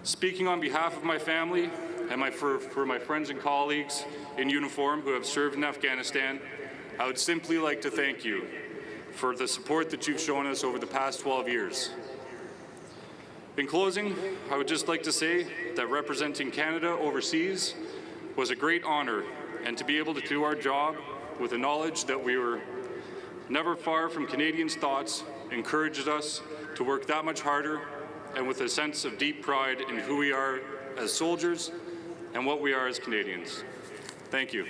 Speaker 11: Speaking on behalf of my family and for my friends and colleagues in uniform who have served in Afghanistan, I would simply like to thank you for the support that you've shown us over the past 12 years. In closing, I would just like to say that representing Canada overseas was a great honor, and to be able to do our job with the knowledge that we were never far from Canadians' thoughts encourages us to work that much harder and with a sense of deep pride in who we are as soldiers and what we are as Canadians. Thank you.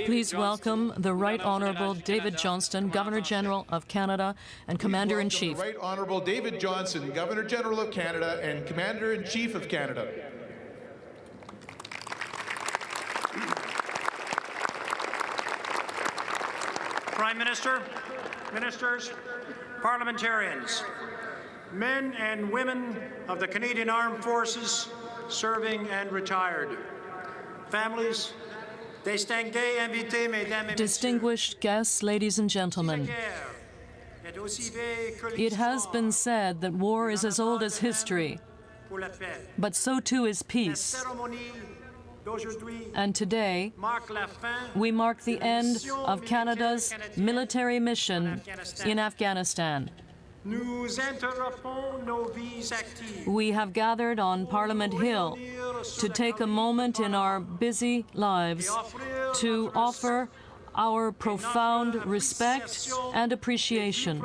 Speaker 8: Please welcome the Right Honourable David Johnston, Governor-General of Canada and Commander-in-Chief.
Speaker 5: Right Honourable David Johnston, Governor-General of Canada and Commander-in-Chief of Canada.
Speaker 12: Prime Minister, Ministers, Parliamentarians, men and women of the Canadian Armed Forces, serving and retired, families,
Speaker 8: distinguished guests, ladies and gentlemen, it has been said that war is as old as history, but so too is peace. And today, we mark the end of Canada's military mission in Afghanistan. We have gathered on Parliament Hill to take a moment in our busy lives to offer our profound respect and appreciation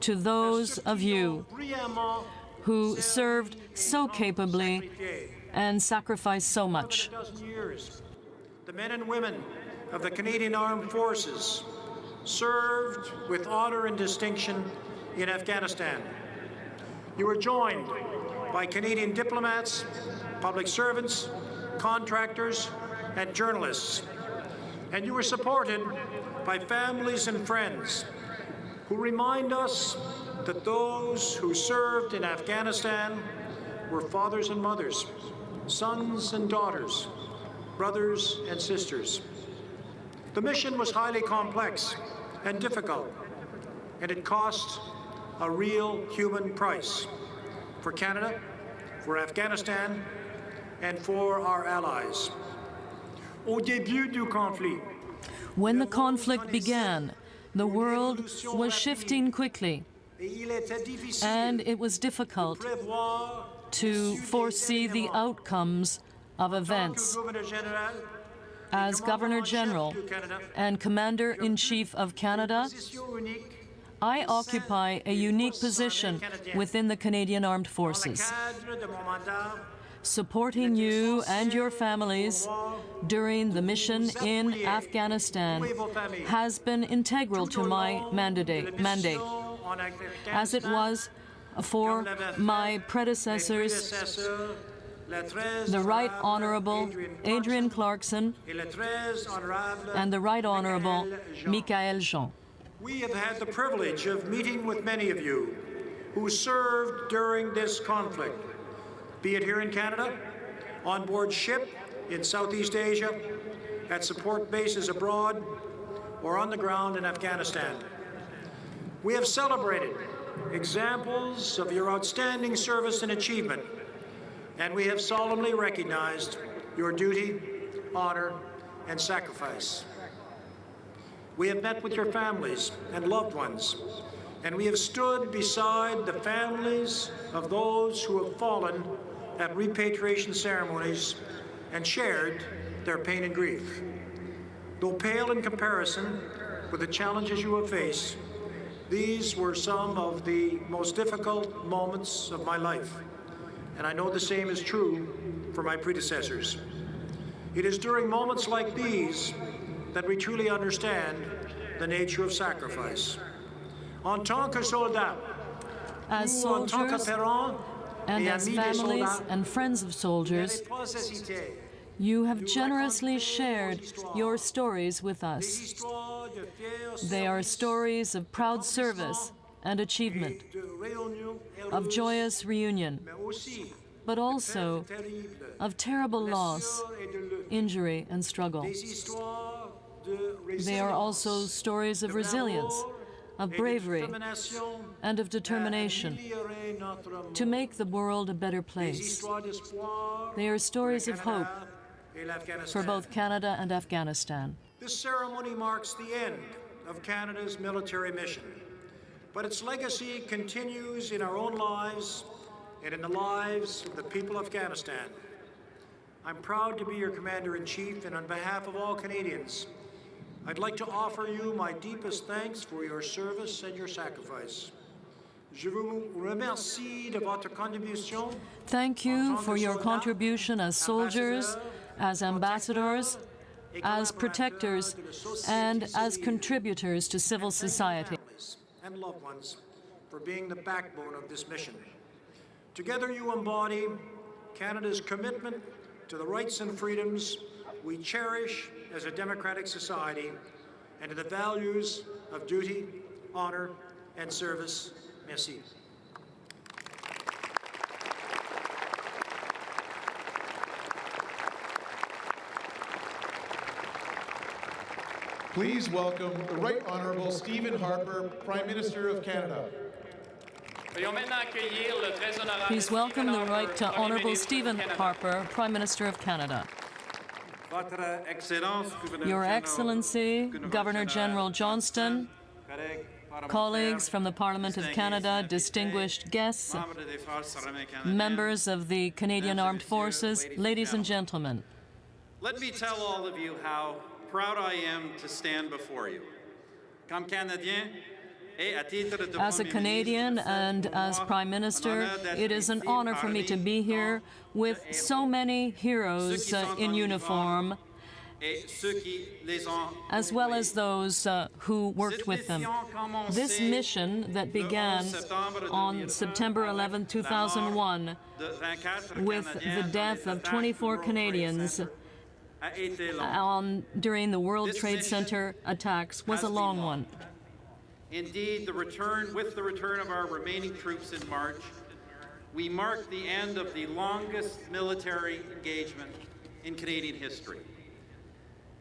Speaker 8: to those of you who served so capably and sacrificed so much.
Speaker 12: The men and women of the Canadian Armed Forces served with honor and distinction in Afghanistan. You were joined by Canadian diplomats, public servants, contractors, and journalists. And you were supported by families and friends who remind us that those who served in Afghanistan were fathers and mothers, sons and daughters, brothers and sisters. The mission was highly complex and difficult, and it cost a real human price for Canada, for Afghanistan, and for our allies. Au début du conflit,
Speaker 8: when the conflict began, the world was shifting quickly, and it was difficult to foresee the outcomes of events. As Governor-General and Commander-in-Chief of Canada, I occupy a unique position within the Canadian Armed Forces. Supporting you and your families during the mission in Afghanistan has been integral to my mandate, as it was for my predecessors, the Right Honourable Adrian Clarkson and the Right Honourable Michael Jean.
Speaker 12: We have had the privilege of meeting with many of you who served during this conflict, be it here in Canada, on board ship in Southeast Asia, at support bases abroad, or on the ground in Afghanistan. We have celebrated examples of your outstanding service and achievement, and we have solemnly recognized your duty, honor, and sacrifice. We have met with your families and loved ones, and we have stood beside the families of those who have fallen at repatriation ceremonies and shared their pain and grief. Though pale in comparison with the challenges you have faced, these were some of the most difficult moments of my life, and I know the same is true for my predecessors. It is during moments like these that we truly understand the nature of sacrifice. En tant que soldat,
Speaker 8: as soldiers and as families and friends of soldiers, you have generously shared your stories with us. They are stories of proud service and achievement, of joyous reunion, but also of terrible loss, injury, and struggle. They are also stories of resilience, of bravery, and of determination to make the world a better place. They are stories of hope for both Canada and Afghanistan.
Speaker 12: This ceremony marks the end of Canada's military mission, but its legacy continues in our own lives and in the lives of the people of Afghanistan. I'm proud to be your Commander-in-Chief, and on behalf of all Canadians, I'd like to offer you my deepest thanks for your service and your sacrifice. Je vous remercie de votre contribution.
Speaker 8: Thank you for your contribution as soldiers, as ambassadors, as protectors, and as contributors to civil society.
Speaker 12: And loved ones for being the backbone of this mission. Together you embody Canada's commitment to the rights and freedoms we cherish as a democratic society, and to the values of duty, honor, and service. Merci.
Speaker 5: Please welcome the Right Honourable Stephen Harper, Prime Minister of Canada.
Speaker 8: Please welcome the Right Honourable Stephen Harper, Prime Minister of Canada. Your Excellency, Governor-General Johnston, colleagues from the Parliament of Canada, distinguished guests, members of the Canadian Armed Forces, ladies and gentlemen.
Speaker 9: Let me tell all of you how proud I am to stand before you. Comme Canadien,
Speaker 8: as a Canadian and as Prime Minister, it is an honor for me to be here with so many heroes in uniform, as well as those who worked with them. This mission that began on September 11, 2001, with the death of 24 Canadians during the World Trade Center attacks, was a long one.
Speaker 9: Indeed, with the return of our remaining troops in March, we mark the end of the longest military engagement in Canadian history.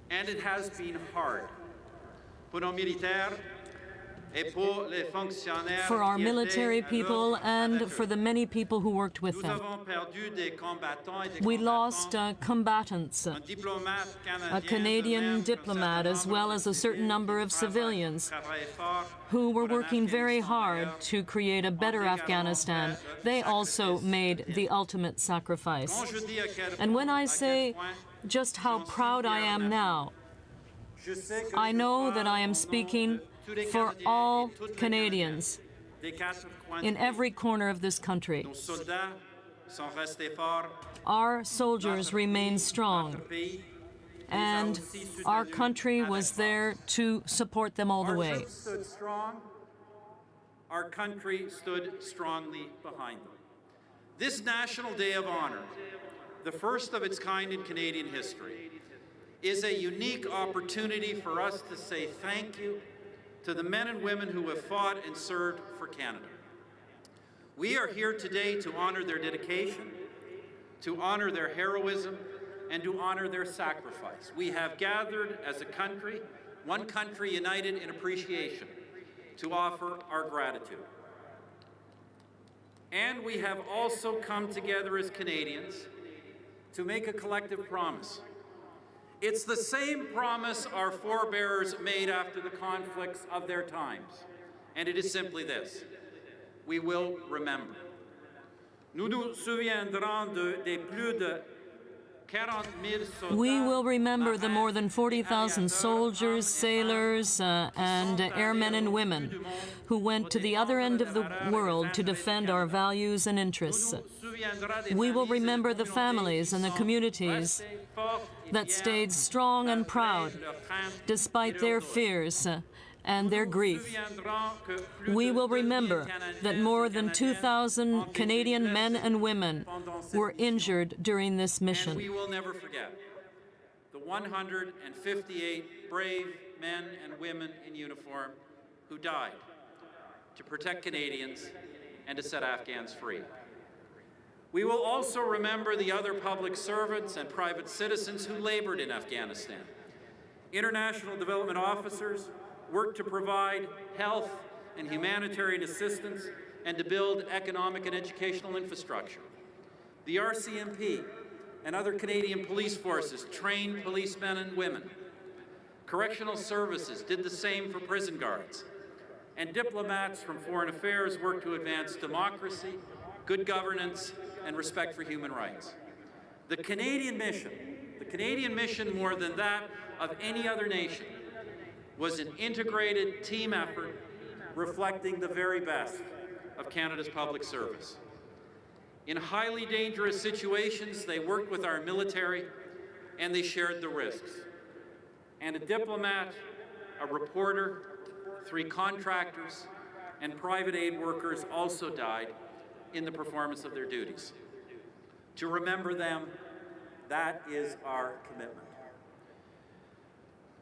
Speaker 9: And it has been hard. Pour nos militaires et pour les fonctionnaires
Speaker 8: for our military people and for the many people who worked with them. We lost combatants, a Canadian diplomat, as well as a certain number of civilians who were working very hard to create a better Afghanistan. They also made the ultimate sacrifice. And when I say just how proud I am now, I know that I am speaking for all Canadians in every corner of this country. Our soldiers remain strong, and our country was there to support them all the way.
Speaker 9: Our troops stood strong. Our country stood strongly behind them. This National Day of Honor, the first of its kind in Canadian history, is a unique opportunity for us to say thank you to the men and women who have fought and served for Canada.
Speaker 13: We are here today to honor their dedication, to honor their heroism, and to honor their sacrifice. We have gathered as a country, one country united in appreciation, to offer our gratitude. And we have also come together as Canadians to make a collective promise. It's the same promise our forebears made after the conflicts of their times, and it is simply this: we will remember. Nous nous souviendrons des plus de 40 000 soldats.
Speaker 8: We will remember the more than 40,000 soldiers, sailors, and airmen and women who went to the other end of the world to defend our values and interests. We will remember the families and the communities that stayed strong and proud despite their fears and their grief. We will remember that more than 2,000 Canadian men and women were injured during this mission.
Speaker 13: And we will never forget the 158 brave men and women in uniform who died to protect Canadians and to set Afghans free. We will also remember the other public servants and private citizens who labored in Afghanistan. International development officers worked to provide health and humanitarian assistance and to build economic and educational infrastructure. The RCMP and other Canadian police forces trained policemen and women. Correctional services did the same for prison guards. And diplomats from foreign affairs worked to advance democracy, good governance, and respect for human rights. The Canadian mission more than that of any other nation, was an integrated team effort reflecting the very best of Canada's public service. In highly dangerous situations, they worked with our military and they shared the risks. And a diplomat, a reporter, 3 contractors, and private aid workers also died in the performance of their duties. To remember them, that is our commitment.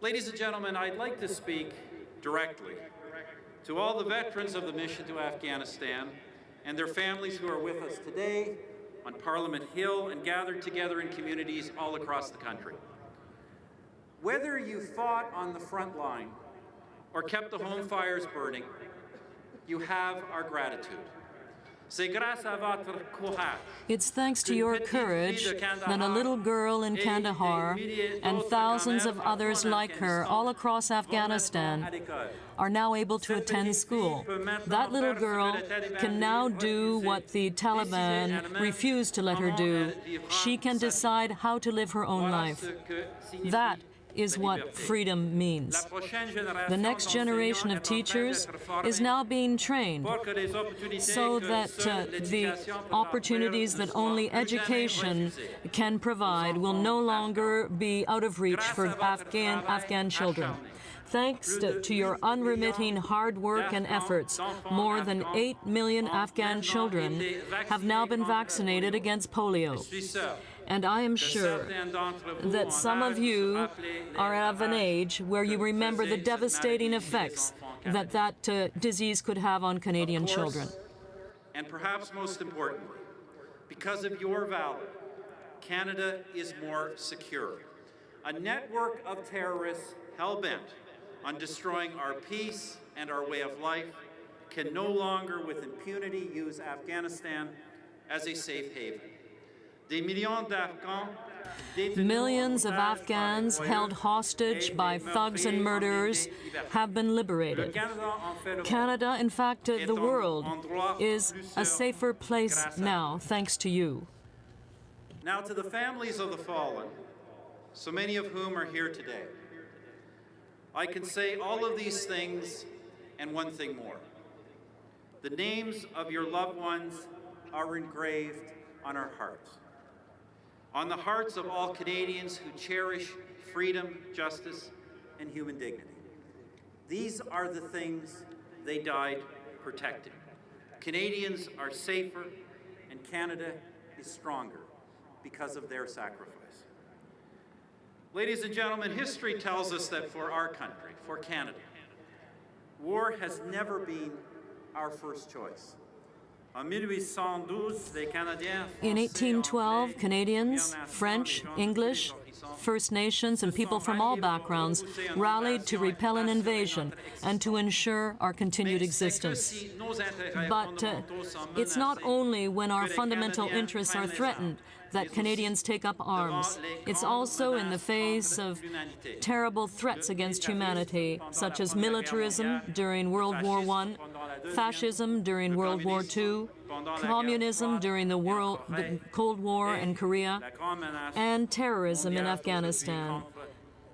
Speaker 13: Ladies and gentlemen, I'd like to speak directly to all the veterans of the mission to Afghanistan and their families who are with us today on Parliament Hill and gathered together in communities all across the country. Whether you fought on the front line or kept the home fires burning, you have our gratitude.
Speaker 8: It's thanks to your courage that a little girl in Kandahar and thousands of others like her all across Afghanistan are now able to attend school. That little girl can now do what the Taliban refused to let her do. She can decide how to live her own life. That is what freedom means. The next generation of teachers is now being trained so that the opportunities that only education can provide will no longer be out of reach for Afghan children. Thanks to your unremitting hard work and efforts, more than 8 million Afghan children have now been vaccinated against polio. And I am sure that some of you are of an age where you remember the devastating effects that disease could have on Canadian children.
Speaker 13: And perhaps most importantly, because of your valor, Canada is more secure. A network of terrorists hell-bent on destroying our peace and our way of life can no longer with impunity use Afghanistan as a safe haven.
Speaker 8: Millions of Afghans held hostage by thugs and murderers have been liberated. Canada, in fact, the world, is a safer place now, thanks to you.
Speaker 13: Now to the families of the fallen, so many of whom are here today, I can say all of these things and one thing more. The names of your loved ones are engraved on our hearts. On the hearts of all Canadians who cherish freedom, justice, and human dignity. These are the things they died protecting. Canadians are safer, and Canada is stronger because of their sacrifice. Ladies and gentlemen, history tells us that for our country, for Canada, war has never been our first choice.
Speaker 8: In 1812, Canadians, French, English, First Nations, and people from all backgrounds rallied to repel an invasion and to ensure our continued existence. But it's not only when our fundamental interests are threatened that Canadians take up arms. It's also in the face of terrible threats against humanity, such as militarism during World War I, fascism during World War II, communism during the Cold War in Korea, and terrorism in Afghanistan,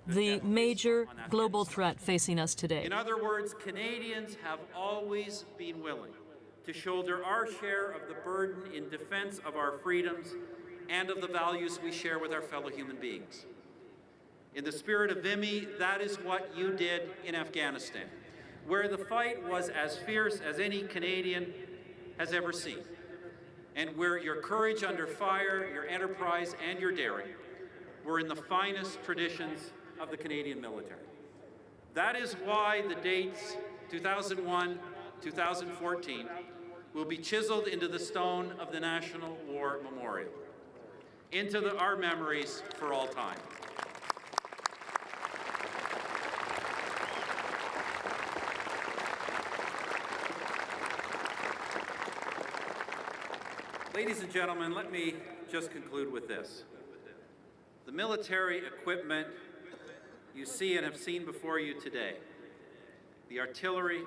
Speaker 8: the major global threat facing us today.
Speaker 13: In other words, Canadians have always been willing to shoulder our share of the burden in defense of our freedoms and of the values we share with our fellow human beings. In the spirit of Vimy, that is what you did in Afghanistan, where the fight was as fierce as any Canadian has ever seen, and where your courage under fire, your enterprise, and your daring were in the finest traditions of the Canadian military. That is why the dates 2001, 2014 will be chiseled into the stone of the National War Memorial, into our memories for all time. Ladies and gentlemen, let me just conclude with this. The military equipment you see and have seen before you today, the artillery,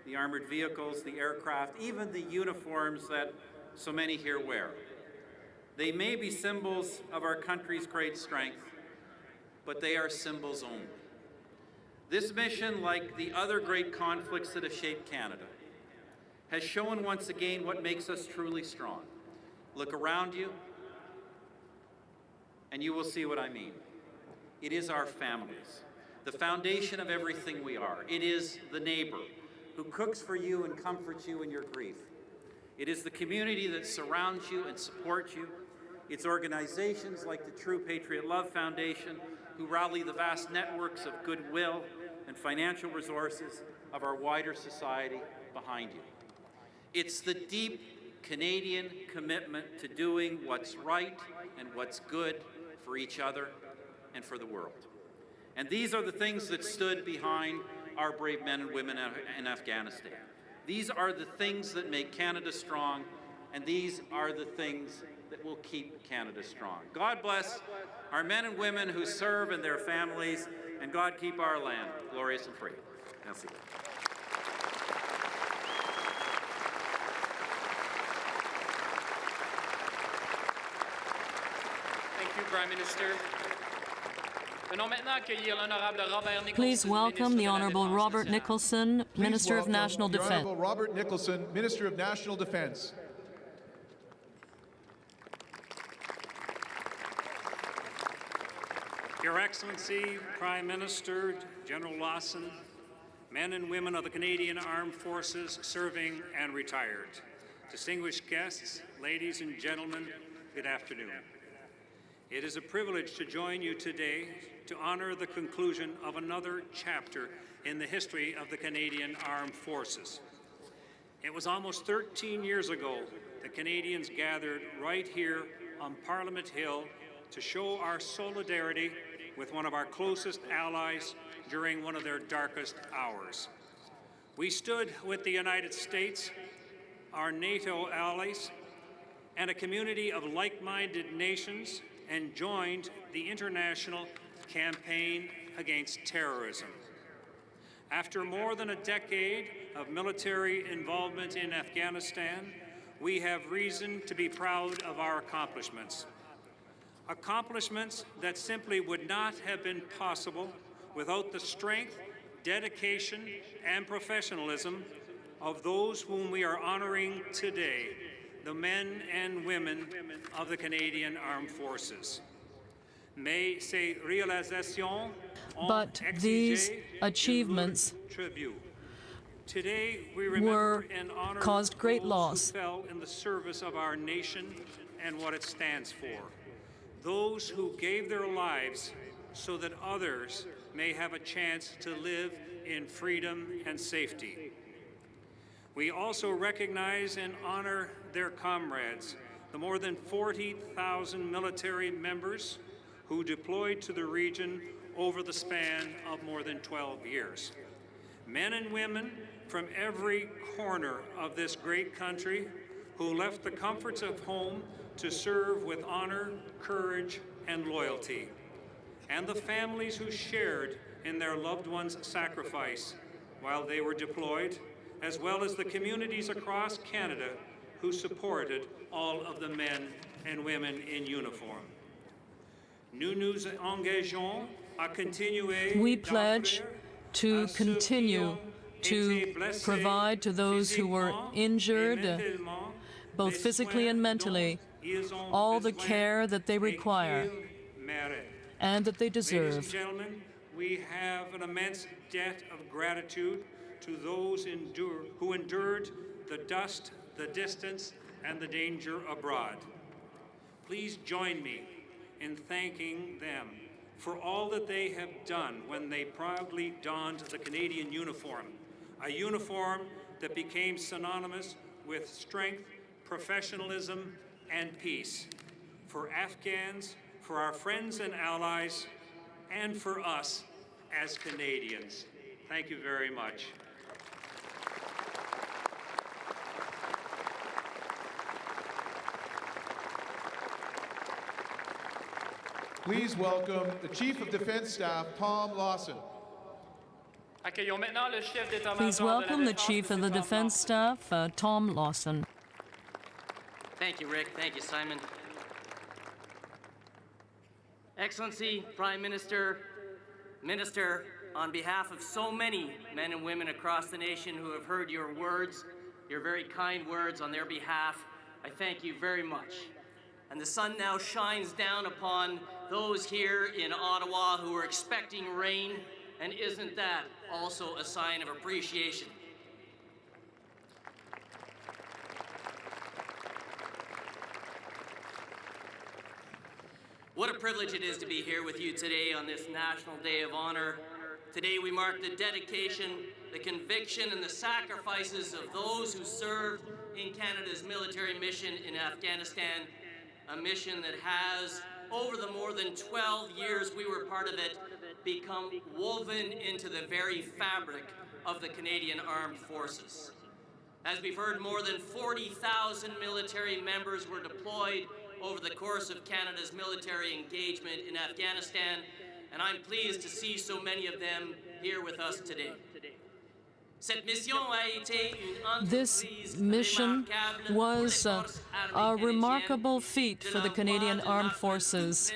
Speaker 13: the armored vehicles, the aircraft, even the uniforms that so many here wear, they may be symbols of our country's great strength, but they are symbols only. This mission, like the other great conflicts that have shaped Canada, has shown once again what makes us truly strong. Look around you, and you will see what I mean. It is our families, the foundation of everything we are. It is the neighbor who cooks for you and comforts you in your grief. It is the community that surrounds you and supports you. It's organizations like the True Patriot Love Foundation who rally the vast networks of goodwill and financial resources of our wider society behind you. It's the deep Canadian commitment to doing what's right and what's good for each other and for the world. And these are the things that stood behind our brave men and women in Afghanistan. These are the things that make Canada strong, and these are the things that will keep Canada strong. God bless our men and women who serve and their families, and God keep our land glorious and free. Merci.
Speaker 6: Thank you, Prime Minister.
Speaker 8: Please welcome the Honourable Robert Nicholson, Minister of National Defence.
Speaker 5: Honourable Robert Nicholson, Minister of National Defence.
Speaker 14: Your Excellency, Prime Minister, General Lawson, men and women of the Canadian Armed Forces serving and retired, distinguished guests, ladies and gentlemen, good afternoon. It is a privilege to join you today to honor the conclusion of another chapter in the history of the Canadian Armed Forces. It was almost 13 years ago that Canadians gathered right here on Parliament Hill to show our solidarity with one of our closest allies during one of their darkest hours. We stood with the United States, our NATO allies, and a community of like-minded nations and joined the international campaign against terrorism. After more than a decade of military involvement in Afghanistan, we have reason to be proud of our accomplishments. Accomplishments that simply would not have been possible without the strength, dedication, and professionalism of those whom we are honoring today, the men and women of the Canadian Armed Forces. Mais ces réalisations
Speaker 8: but these achievements
Speaker 14: Today, we remember and honor
Speaker 8: caused great
Speaker 14: those
Speaker 8: loss.
Speaker 14: who fell in the service of our nation and what it stands for. Those who gave their lives so that others may have a chance to live in freedom and safety. We also recognize and honor their comrades, the more than 40,000 military members who deployed to the region over the span of more than 12 years. Men and women from every corner of this great country who left the comforts of home to serve with honor, courage, and loyalty, and the families who shared in their loved ones' sacrifice while they were deployed, as well as the communities across Canada who supported all of the men and women in uniform. Nous nous engageons à continuer
Speaker 8: We pledge to continue to provide to those who were injured, both physically and mentally, all the care that they require and that they deserve.
Speaker 14: Ladies and gentlemen, we have an immense debt of gratitude to those who endured the dust, the distance, and the danger abroad. Please join me in thanking them for all that they have done when they proudly donned the Canadian uniform, a uniform that became synonymous with strength, professionalism, and peace for Afghans, for our friends and allies, and for us as Canadians. Thank you very much.
Speaker 5: Please welcome the Chief of Defense Staff, Tom Lawson.
Speaker 8: Please welcome the Chief of the Defense Staff, Tom Lawson.
Speaker 15: Thank you, Rick. Thank you, Simon. Excellency, Prime Minister, Minister, on behalf of so many men and women across the nation who have heard your words, your very kind words on their behalf, I thank you very much. And the sun now shines down upon those here in Ottawa who are expecting rain, and isn't that also a sign of appreciation? What a privilege it is to be here with you today on this National Day of Honor. Today we mark the dedication, the conviction, and the sacrifices of those who served in Canada's military mission in Afghanistan, a mission that has, over the more than 12 years we were part of it, become woven into the very fabric of the Canadian Armed Forces. As we've heard, more than 40,000 military members were deployed over the course of Canada's military engagement in Afghanistan, and I'm pleased to see so many of them here with us today.
Speaker 8: This mission was a remarkable feat for the Canadian Armed Forces.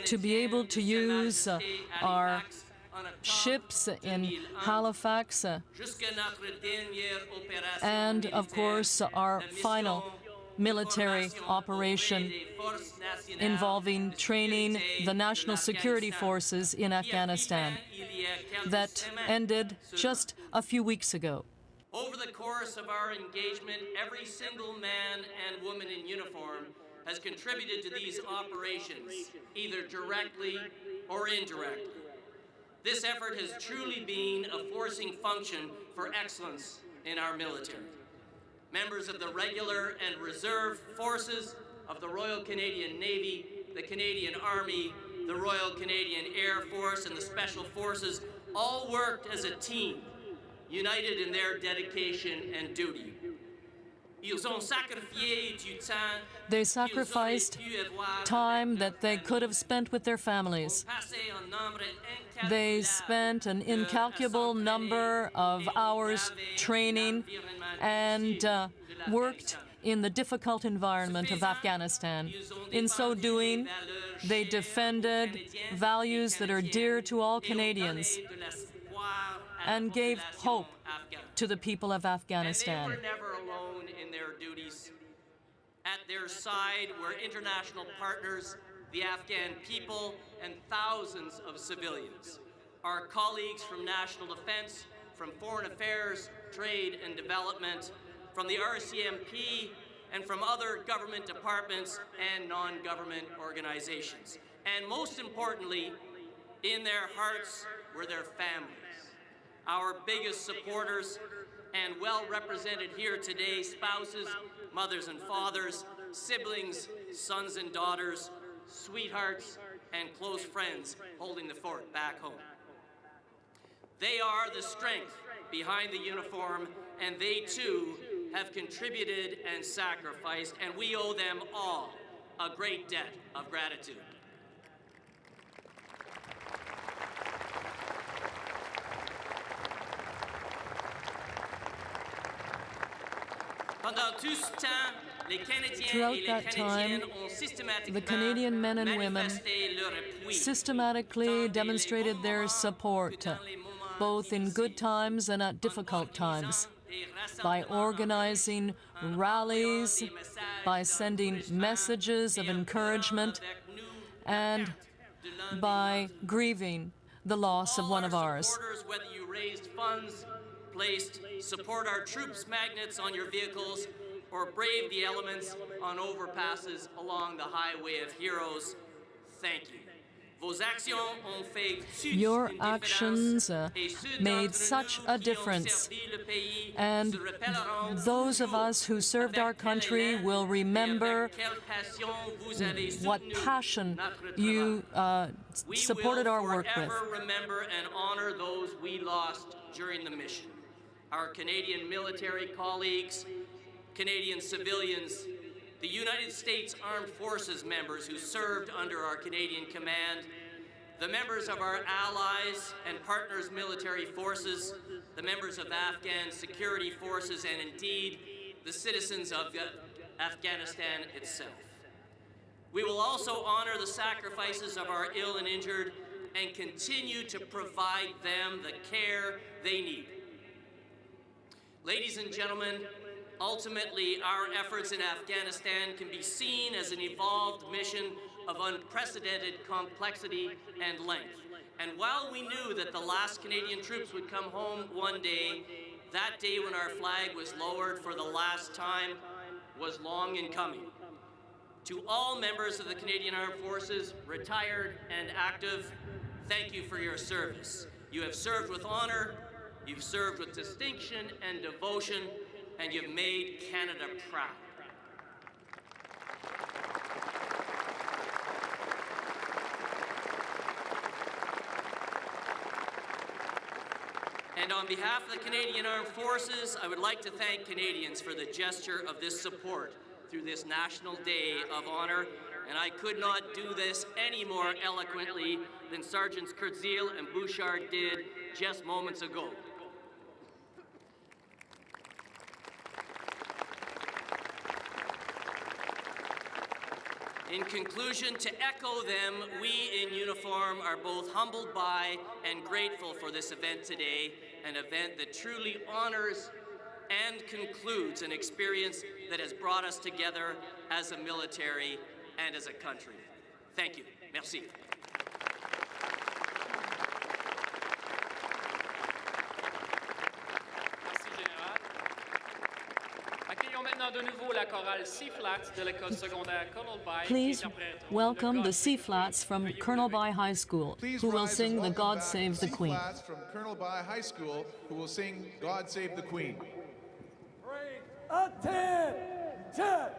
Speaker 8: To be able to use our ships in Halifax and, of course, our final military operation involving training the national security forces in Afghanistan that ended just a few weeks ago.
Speaker 15: Over the course of our engagement, every single man and woman in uniform has contributed to these operations, either directly or indirectly. This effort has truly been a forcing function for excellence in our military. Members of the regular and reserve forces of the Royal Canadian Navy, the Canadian Army, the Royal Canadian Air Force, and the Special Forces all worked as a team, united in their dedication and duty.
Speaker 8: They sacrificed time that they could have spent with their families. They spent an incalculable number of hours training and worked in the difficult environment of Afghanistan. In so doing, they defended values that are dear to all Canadians and gave hope to the people of Afghanistan.
Speaker 15: And they were never alone in their duties. At their side were international partners, the Afghan people, and thousands of civilians. Our colleagues from National Defense, from Foreign Affairs, Trade and Development, from the RCMP, and from other government departments and non-government organizations. And most importantly, in their hearts were their families. our biggest supporters, and well represented here today, spouses, mothers and fathers, siblings, sons and daughters, sweethearts, and close friends holding the fort back home. They are the strength behind the uniform, and they too have contributed and sacrificed, and we owe them all a great debt of gratitude.
Speaker 8: Throughout that time, the Canadian men and women systematically demonstrated their support, both in good times and at difficult times, by organizing rallies, by sending messages of encouragement, and by grieving the loss of one of ours.
Speaker 15: Whether you raised funds, placed support our troops magnets on your vehicles, or brave the elements on overpasses along the Highway of Heroes, thank you.
Speaker 8: Your actions made such a difference, and those of us who served our country will remember what passion you supported our work with.
Speaker 15: We will forever remember and honor those we lost during the mission. Our Canadian military colleagues, Canadian civilians, the United States Armed Forces members who served under our Canadian command, the members of our allies and partners' military forces, the members of Afghan security forces, and indeed the citizens of Afghanistan itself. We will also honor the sacrifices of our ill and injured and continue to provide them the care they need. Ladies and gentlemen, ultimately, our efforts in Afghanistan can be seen as an evolved mission of unprecedented complexity and length. And while we knew that the last Canadian troops would come home one day, that day when our flag was lowered for the last time was long in coming. To all members of the Canadian Armed Forces, retired and active, thank you for your service. You have served with honor, you've served with distinction and devotion, and you've made Canada proud. And on behalf of the Canadian Armed Forces, I would like to thank Canadians for the gesture of this support through this National Day of Honor, and I could not do this any more eloquently than Sergeants Kurtzil and Bouchard did just moments ago. In conclusion, to echo them, we in uniform are both humbled by and grateful for this event today, an event that truly honors and concludes an experience that has brought us together as a military and as a country. Thank you. Merci.
Speaker 8: Please welcome the C-Flats from Colonel By High School, who will sing the God Save the Queen.
Speaker 5: C-Flats from Colonel By High School, who will sing God Save the Queen.
Speaker 2: Attention!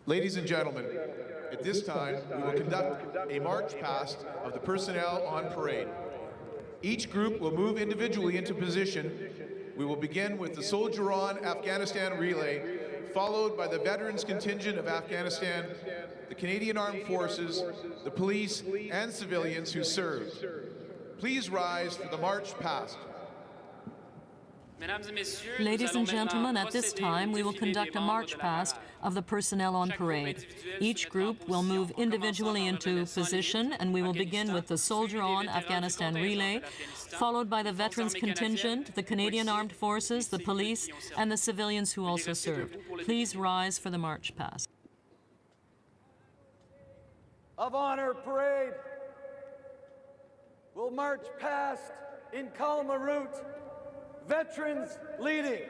Speaker 5: Ladies and gentlemen, at this time, we will conduct a march past of the personnel on parade. Each group will move individually into position. We will begin with the Soldier On Afghanistan relay, followed by the veterans contingent of Afghanistan, the Canadian Armed Forces, the police, and civilians who served. Please rise for the march past.
Speaker 8: Ladies and gentlemen, at this time we will conduct a march past of the personnel on parade. Each group will move individually into position, and we will begin with the Soldier On Afghanistan relay, followed by the Veterans Contingent, the Canadian Armed Forces, the police, and the civilians who also served. Please rise for the march past.
Speaker 2: Of Honor Parade will march past in column of route, veterans leading.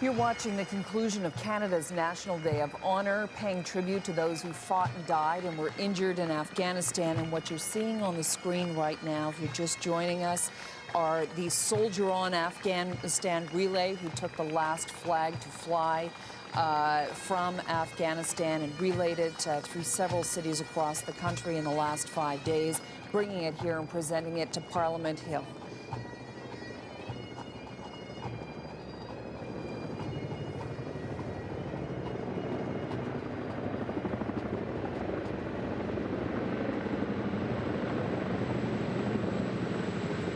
Speaker 1: You're watching the conclusion of Canada's National Day of Honor, paying tribute to those who fought and died and were injured in Afghanistan. And what you're seeing on the screen right now, if you're just joining us, are the Soldier On Afghanistan relay who took the last flag to fly from Afghanistan and relayed it through several cities across the country in the last 5 days, bringing it here and presenting it to Parliament Hill.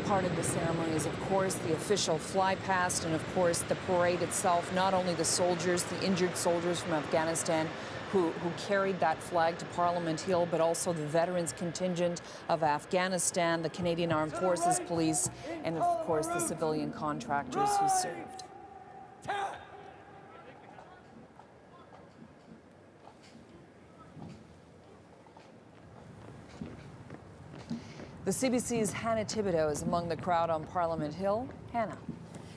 Speaker 1: Part of the ceremony is, of course, the official fly past and, of course, the parade itself. Not only the soldiers, the injured soldiers from Afghanistan who carried that flag to Parliament Hill, but also the veterans contingent of Afghanistan, the Canadian Armed Forces, police, and, of course, the civilian contractors who served. The CBC's Hannah Thibodeau is among the crowd on Parliament Hill. Hannah.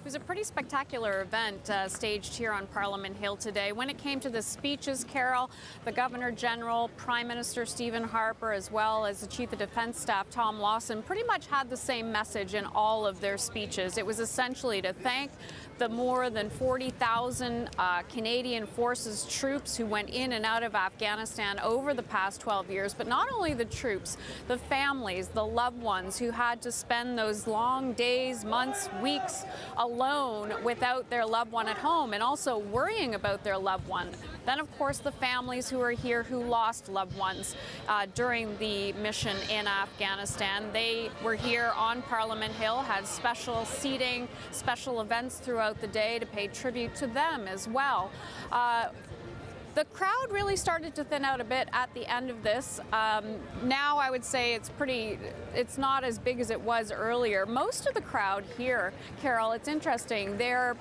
Speaker 4: It was a pretty spectacular event staged here on Parliament Hill today. When it came to the speeches, Carol, the Governor General, Prime Minister Stephen Harper, as well as the Chief of Defence Staff Tom Lawson, pretty much had the same message in all of their speeches. It was essentially to thank the more than 40,000 Canadian Forces troops who went in and out of Afghanistan over the past 12 years, but not only the troops, the families, the loved ones who had to spend those long days, months, weeks alone without their loved one at home and also worrying about their loved one. Then, of course, the families who are here who lost loved ones during the mission in Afghanistan. They were here on Parliament Hill, had special seating, special events throughout the day to pay tribute to them as well. The crowd really started to thin out a bit at the end of this. Now I would say it's not as big as it was earlier. Most of the crowd here, Carol, it's interesting, they're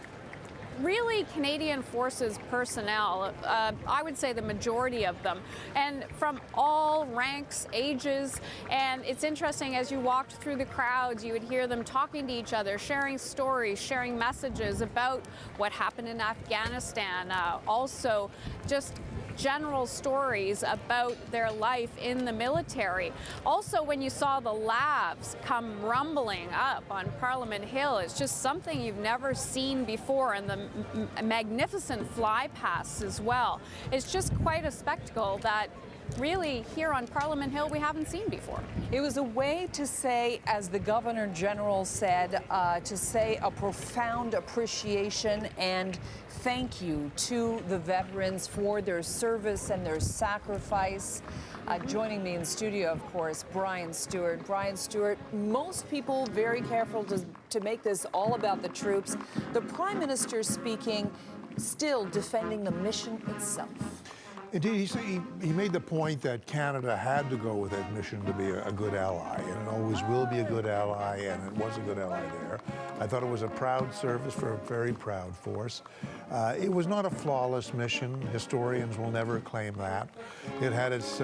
Speaker 4: really Canadian Forces personnel, I would say the majority of them, and from all ranks, ages. And it's interesting, as you walked through the crowds, you would hear them talking to each other, sharing stories, sharing messages about what happened in Afghanistan, also just general stories about their life in the military. Also, when you saw the labs come rumbling up on Parliament Hill, it's just something you've never seen before, and the magnificent fly-pasts as well. It's just quite a spectacle that really here on Parliament Hill we haven't seen before.
Speaker 1: It was a way to say, as the Governor General said, to say a profound appreciation and thank you to the veterans for their service and their sacrifice. Joining me in studio, of course, Brian Stewart. Brian Stewart, most people very careful to make this all about the troops. The Prime Minister speaking, still defending the mission itself.
Speaker 3: Indeed, he made the point that Canada had to go with that mission to be a good ally, and it always will be a good ally, and it was a good ally there. I thought it was a proud service for a very proud force. It was not a flawless mission. Historians will never claim that. It had its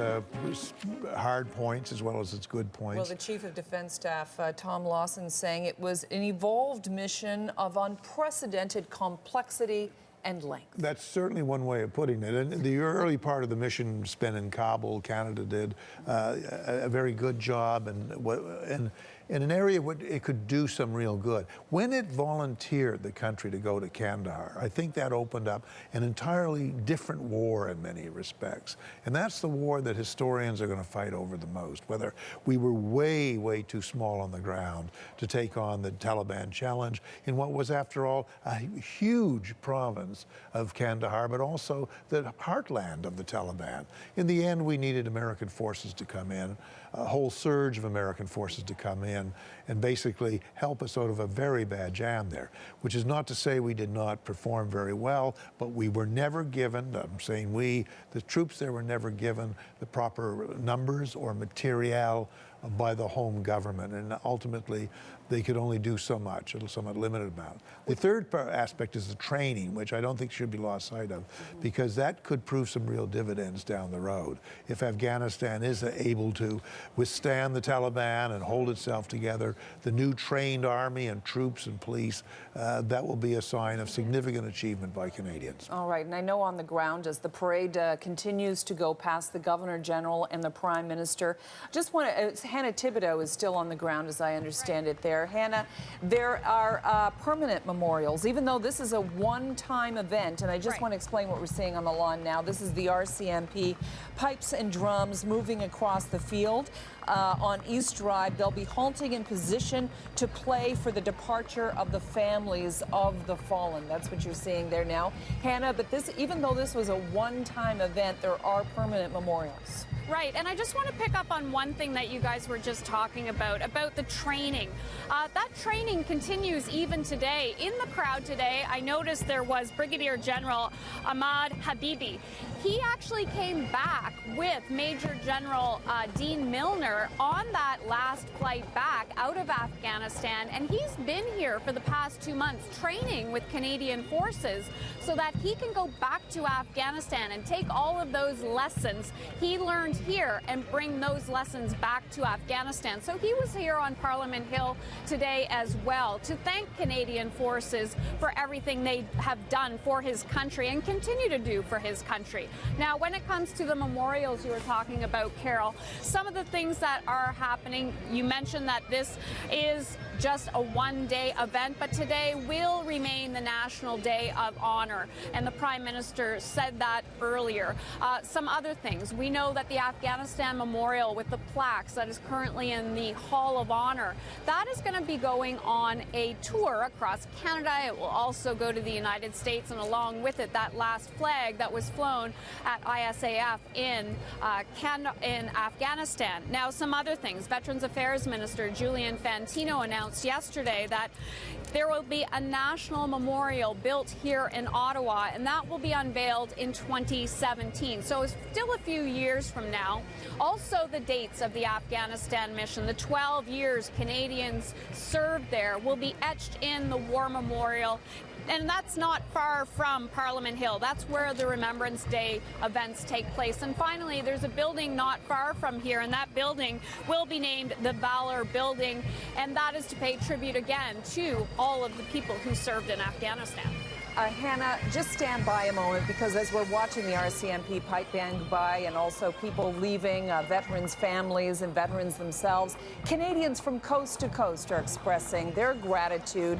Speaker 3: hard points as well as its good points.
Speaker 1: Well, the Chief of Defence Staff, Tom Lawson, saying it was an evolved mission of unprecedented complexity and length. That's
Speaker 3: certainly one way of putting it. And the early part of the mission spent in Kabul, Canada did a very good job, and in an area where it could do some real good. When it volunteered the country to go to Kandahar, I think that opened up an entirely different war in many respects. And that's the war that historians are going to fight over the most, whether we were way, way too small on the ground to take on the Taliban challenge in what was, after all, a huge province of Kandahar, but also the heartland of the Taliban. In the end, we needed American forces to come in, a whole surge of American forces to come in and basically help us out of a very bad jam there, which is not to say we did not perform very well, but we were never given, I'm saying we, the troops there were never given the proper numbers or material by the home government, and ultimately they could only do so much, a somewhat limited amount. The third aspect is the training, which I don't think should be lost sight of, because that could prove some real dividends down the road. If Afghanistan is able to withstand the Taliban and hold itself together, the new trained army and troops and police, that will be a sign of significant achievement by Canadians.
Speaker 1: All right, and I know on the ground, as the parade continues to go past the Governor General and the Prime Minister, just want to, Hannah Thibodeau is still on the ground, as I understand it there. Hannah, there are permanent memorials, even though this is a one-time event, and I just want to explain what we're seeing on the lawn now. This is the RCMP, pipes and drums moving across the field. On East Drive, they'll be halting in position to play for the departure of the families of the fallen. That's what you're seeing there now, Hannah. But this, even though this was a one-time event, there are permanent memorials.
Speaker 4: Right, and I just want to pick up on one thing that you guys were just talking about the training. That training continues even today. In the crowd today, I noticed there was Brigadier General Ahmad Habibi. He actually came back with Major General Dean Milner on that last flight back out of Afghanistan, and he's been here for the past 2 months training with Canadian forces so that he can go back to Afghanistan and take all of those lessons he learned here and bring those lessons back to Afghanistan. So he was here on Parliament Hill today as well to thank Canadian forces for everything they have done for his country and continue to do for his country. Now, when it comes to the memorials you were talking about, Carol, some of the things that are happening, you mentioned that this is just a one-day event, but today will remain the National Day of Honor, and the Prime Minister said that earlier. Some other things, we know that the Afghanistan Memorial with the plaques that is currently in the Hall of Honor, that is going to be going on a tour across Canada. It will also go to the United States, and along with it, that last flag that was flown at ISAF in Afghanistan. Now, some other things. Veterans Affairs Minister Julian Fantino announced yesterday that there will be a national memorial built here in Ottawa, and that will be unveiled in 2017. So it's still a few years from now. Also, the dates of the Afghanistan mission, the 12 years Canadians served there, will be etched in the War Memorial. And that's not far from Parliament Hill. That's where the Remembrance Day events take place. And finally, there's a building not far from here, and that building will be named the Valor Building, and that is to pay tribute again to all of the people who served in Afghanistan.
Speaker 1: Hannah, just stand by a moment, because as we're watching the RCMP pipe band by and also people leaving, veterans' families and veterans themselves, Canadians from coast to coast are expressing their gratitude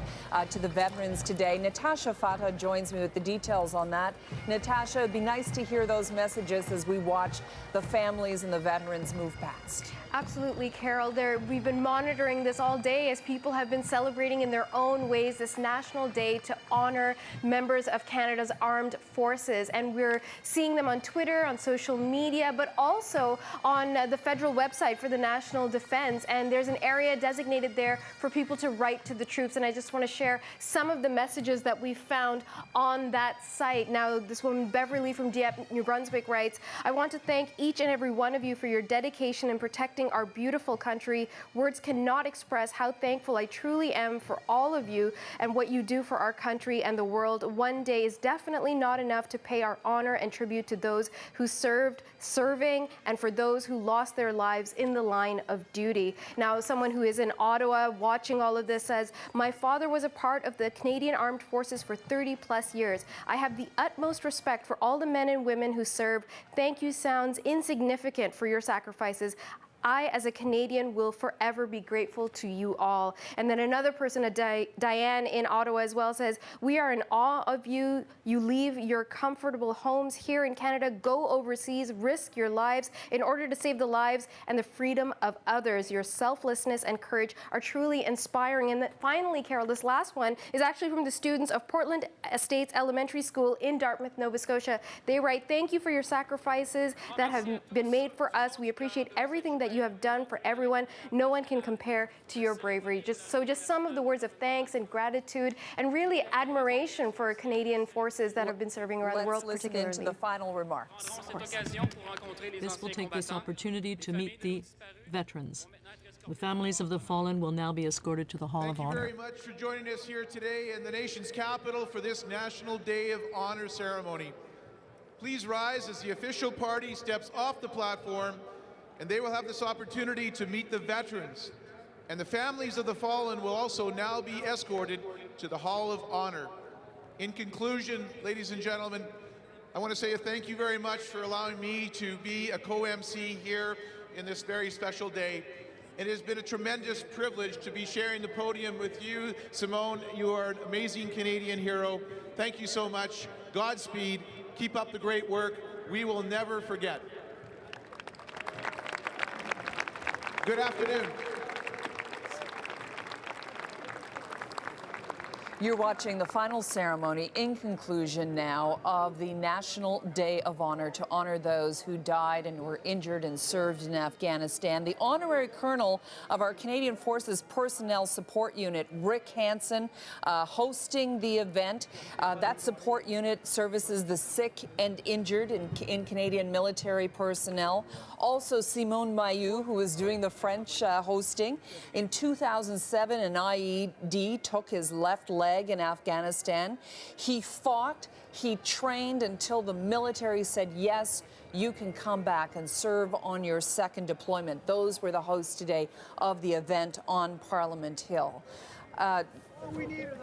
Speaker 1: to the veterans today. Natasha Fatah joins me with the details on that. Natasha, it'd be nice to hear those messages as we watch the families and the veterans move past.
Speaker 16: Absolutely, Carol. We've been monitoring this all day as people have been celebrating in their own ways this National Day to honor members of Canada's armed forces. And we're seeing them on Twitter, on social media, but also on the federal website for the National Defense. And there's an area designated there for people to write to the troops. And I just want to share some of the messages that we found on that site. Now, this woman, Beverly from Dieppe, New Brunswick, writes, "I want to thank each and every one of you for your dedication in protecting our beautiful country. Words cannot express how thankful I truly am for all of you and what you do for our country and the world. One day is definitely not enough to pay our honor and tribute to those who served, serving, and for those who lost their lives in the line of duty." Now, someone who is in Ottawa watching all of this says, "My father was a part of the Canadian Armed Forces for 30 plus years. I have the utmost respect for all the men and women who served. Thank you sounds insignificant for your sacrifices. I, as a Canadian, will forever be grateful to you all." And then another person, Diane in Ottawa as well, says, "We are in awe of you. You leave your comfortable homes here in Canada, go overseas, risk your lives in order to save the lives and the freedom of others. Your selflessness and courage are truly inspiring." And then finally, Carol, this last one is actually from the students of Portland Estates Elementary School in Dartmouth, Nova Scotia. They write, "Thank you for your sacrifices that have been made for us. We appreciate everything that you have done for everyone. No one can compare to your bravery." Just some of the words of thanks and gratitude and really admiration for Canadian forces that have been serving around the world, particularly.
Speaker 1: Let's listen into the final remarks.
Speaker 8: This will take this opportunity to meet the veterans. The families of the fallen will now be escorted to the Hall of Honor.
Speaker 5: Thank you very much for joining us here today in the nation's capital for this National Day of Honor ceremony. Please rise as the official party steps off the platform, and they will have this opportunity to meet the veterans. And the families of the fallen will also now be escorted to the Hall of Honor. In conclusion, ladies and gentlemen, I want to say a thank you very much for allowing me to be a co-MC here in this very special day. It has been a tremendous privilege to be sharing the podium with you. Simone, you are an amazing Canadian hero. Thank you so much. Godspeed. Keep up the great work. We will never forget. Good afternoon.
Speaker 1: You're watching the final ceremony, in conclusion now, of the National Day of Honor to honor those who died and were injured and served in Afghanistan. The honorary colonel of our Canadian Forces Personnel Support Unit, Rick Hansen, hosting the event. That support unit services the sick and injured in Canadian military personnel. Also, Simone Mailloux, who is doing the French hosting. In 2007, an IED took his left leg flag in Afghanistan. He fought, he trained until the military said, yes, you can come back and serve on your second deployment. Those were the hosts today of the event on Parliament Hill.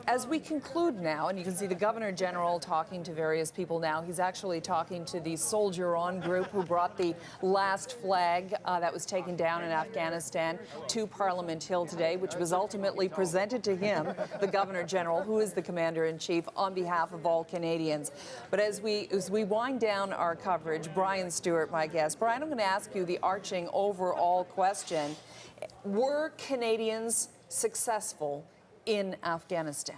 Speaker 1: As we conclude now, and you can see the Governor General talking to various people now, he's actually talking to the Soldier On group who brought the last flag that was taken down in Afghanistan to Parliament Hill today, which was ultimately presented to him, the Governor General, who is the Commander-in-Chief, on behalf of all Canadians. But as we wind down our coverage, Brian Stewart, my guest. Brian, I'm going to ask you the arching overall question. Were Canadians successful in Afghanistan?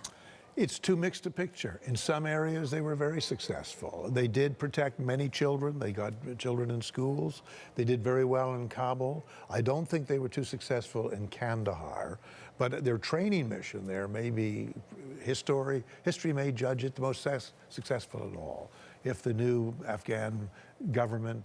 Speaker 3: It's too mixed a picture. In some areas, they were very successful. They did protect many children. They got children in schools. They did very well in Kabul. I don't think they were too successful in Kandahar, but their training mission there may be, history may judge it the most successful of all. If the new Afghan government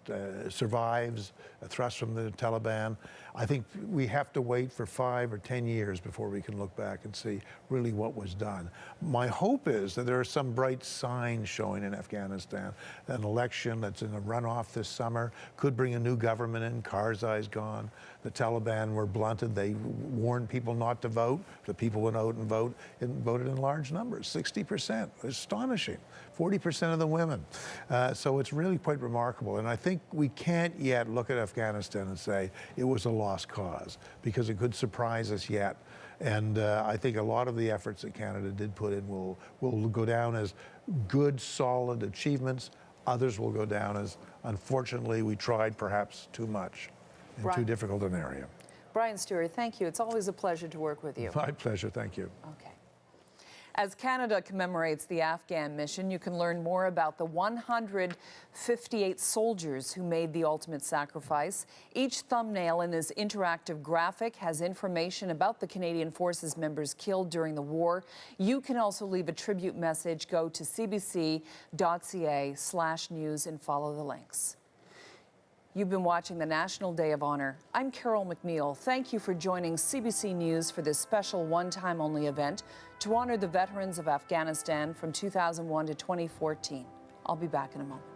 Speaker 3: survives a thrust from the Taliban, I think we have to wait for 5 or 10 years before we can look back and see really what was done. My hope is that there are some bright signs showing in Afghanistan. An election that's in a runoff this summer could bring a new government in. Karzai's gone. The Taliban were blunted. They warned people not to vote. The people went out and voted in large numbers, 60%. Astonishing. 40% of the women. So it's really quite remarkable. And I think we can't yet look at Afghanistan and say it was a lost cause, because it could surprise us yet. And I think a lot of the efforts that Canada did put in will go down as good, solid achievements. Others will go down as, unfortunately, we tried perhaps too much in too difficult an area.
Speaker 1: Brian Stewart, thank you. It's always a pleasure to work with you.
Speaker 3: My pleasure. Thank you.
Speaker 1: Okay. As Canada commemorates the Afghan mission, you can learn more about the 158 soldiers who made the ultimate sacrifice. Each thumbnail in this interactive graphic has information about the Canadian Forces members killed during the war. You can also leave a tribute message. Go to cbc.ca/news and follow the links. You've been watching the National Day of Honor. I'm Carol McNeil. Thank you for joining CBC News for this special one-time-only event to honor the veterans of Afghanistan from 2001 to 2014. I'll be back in a moment.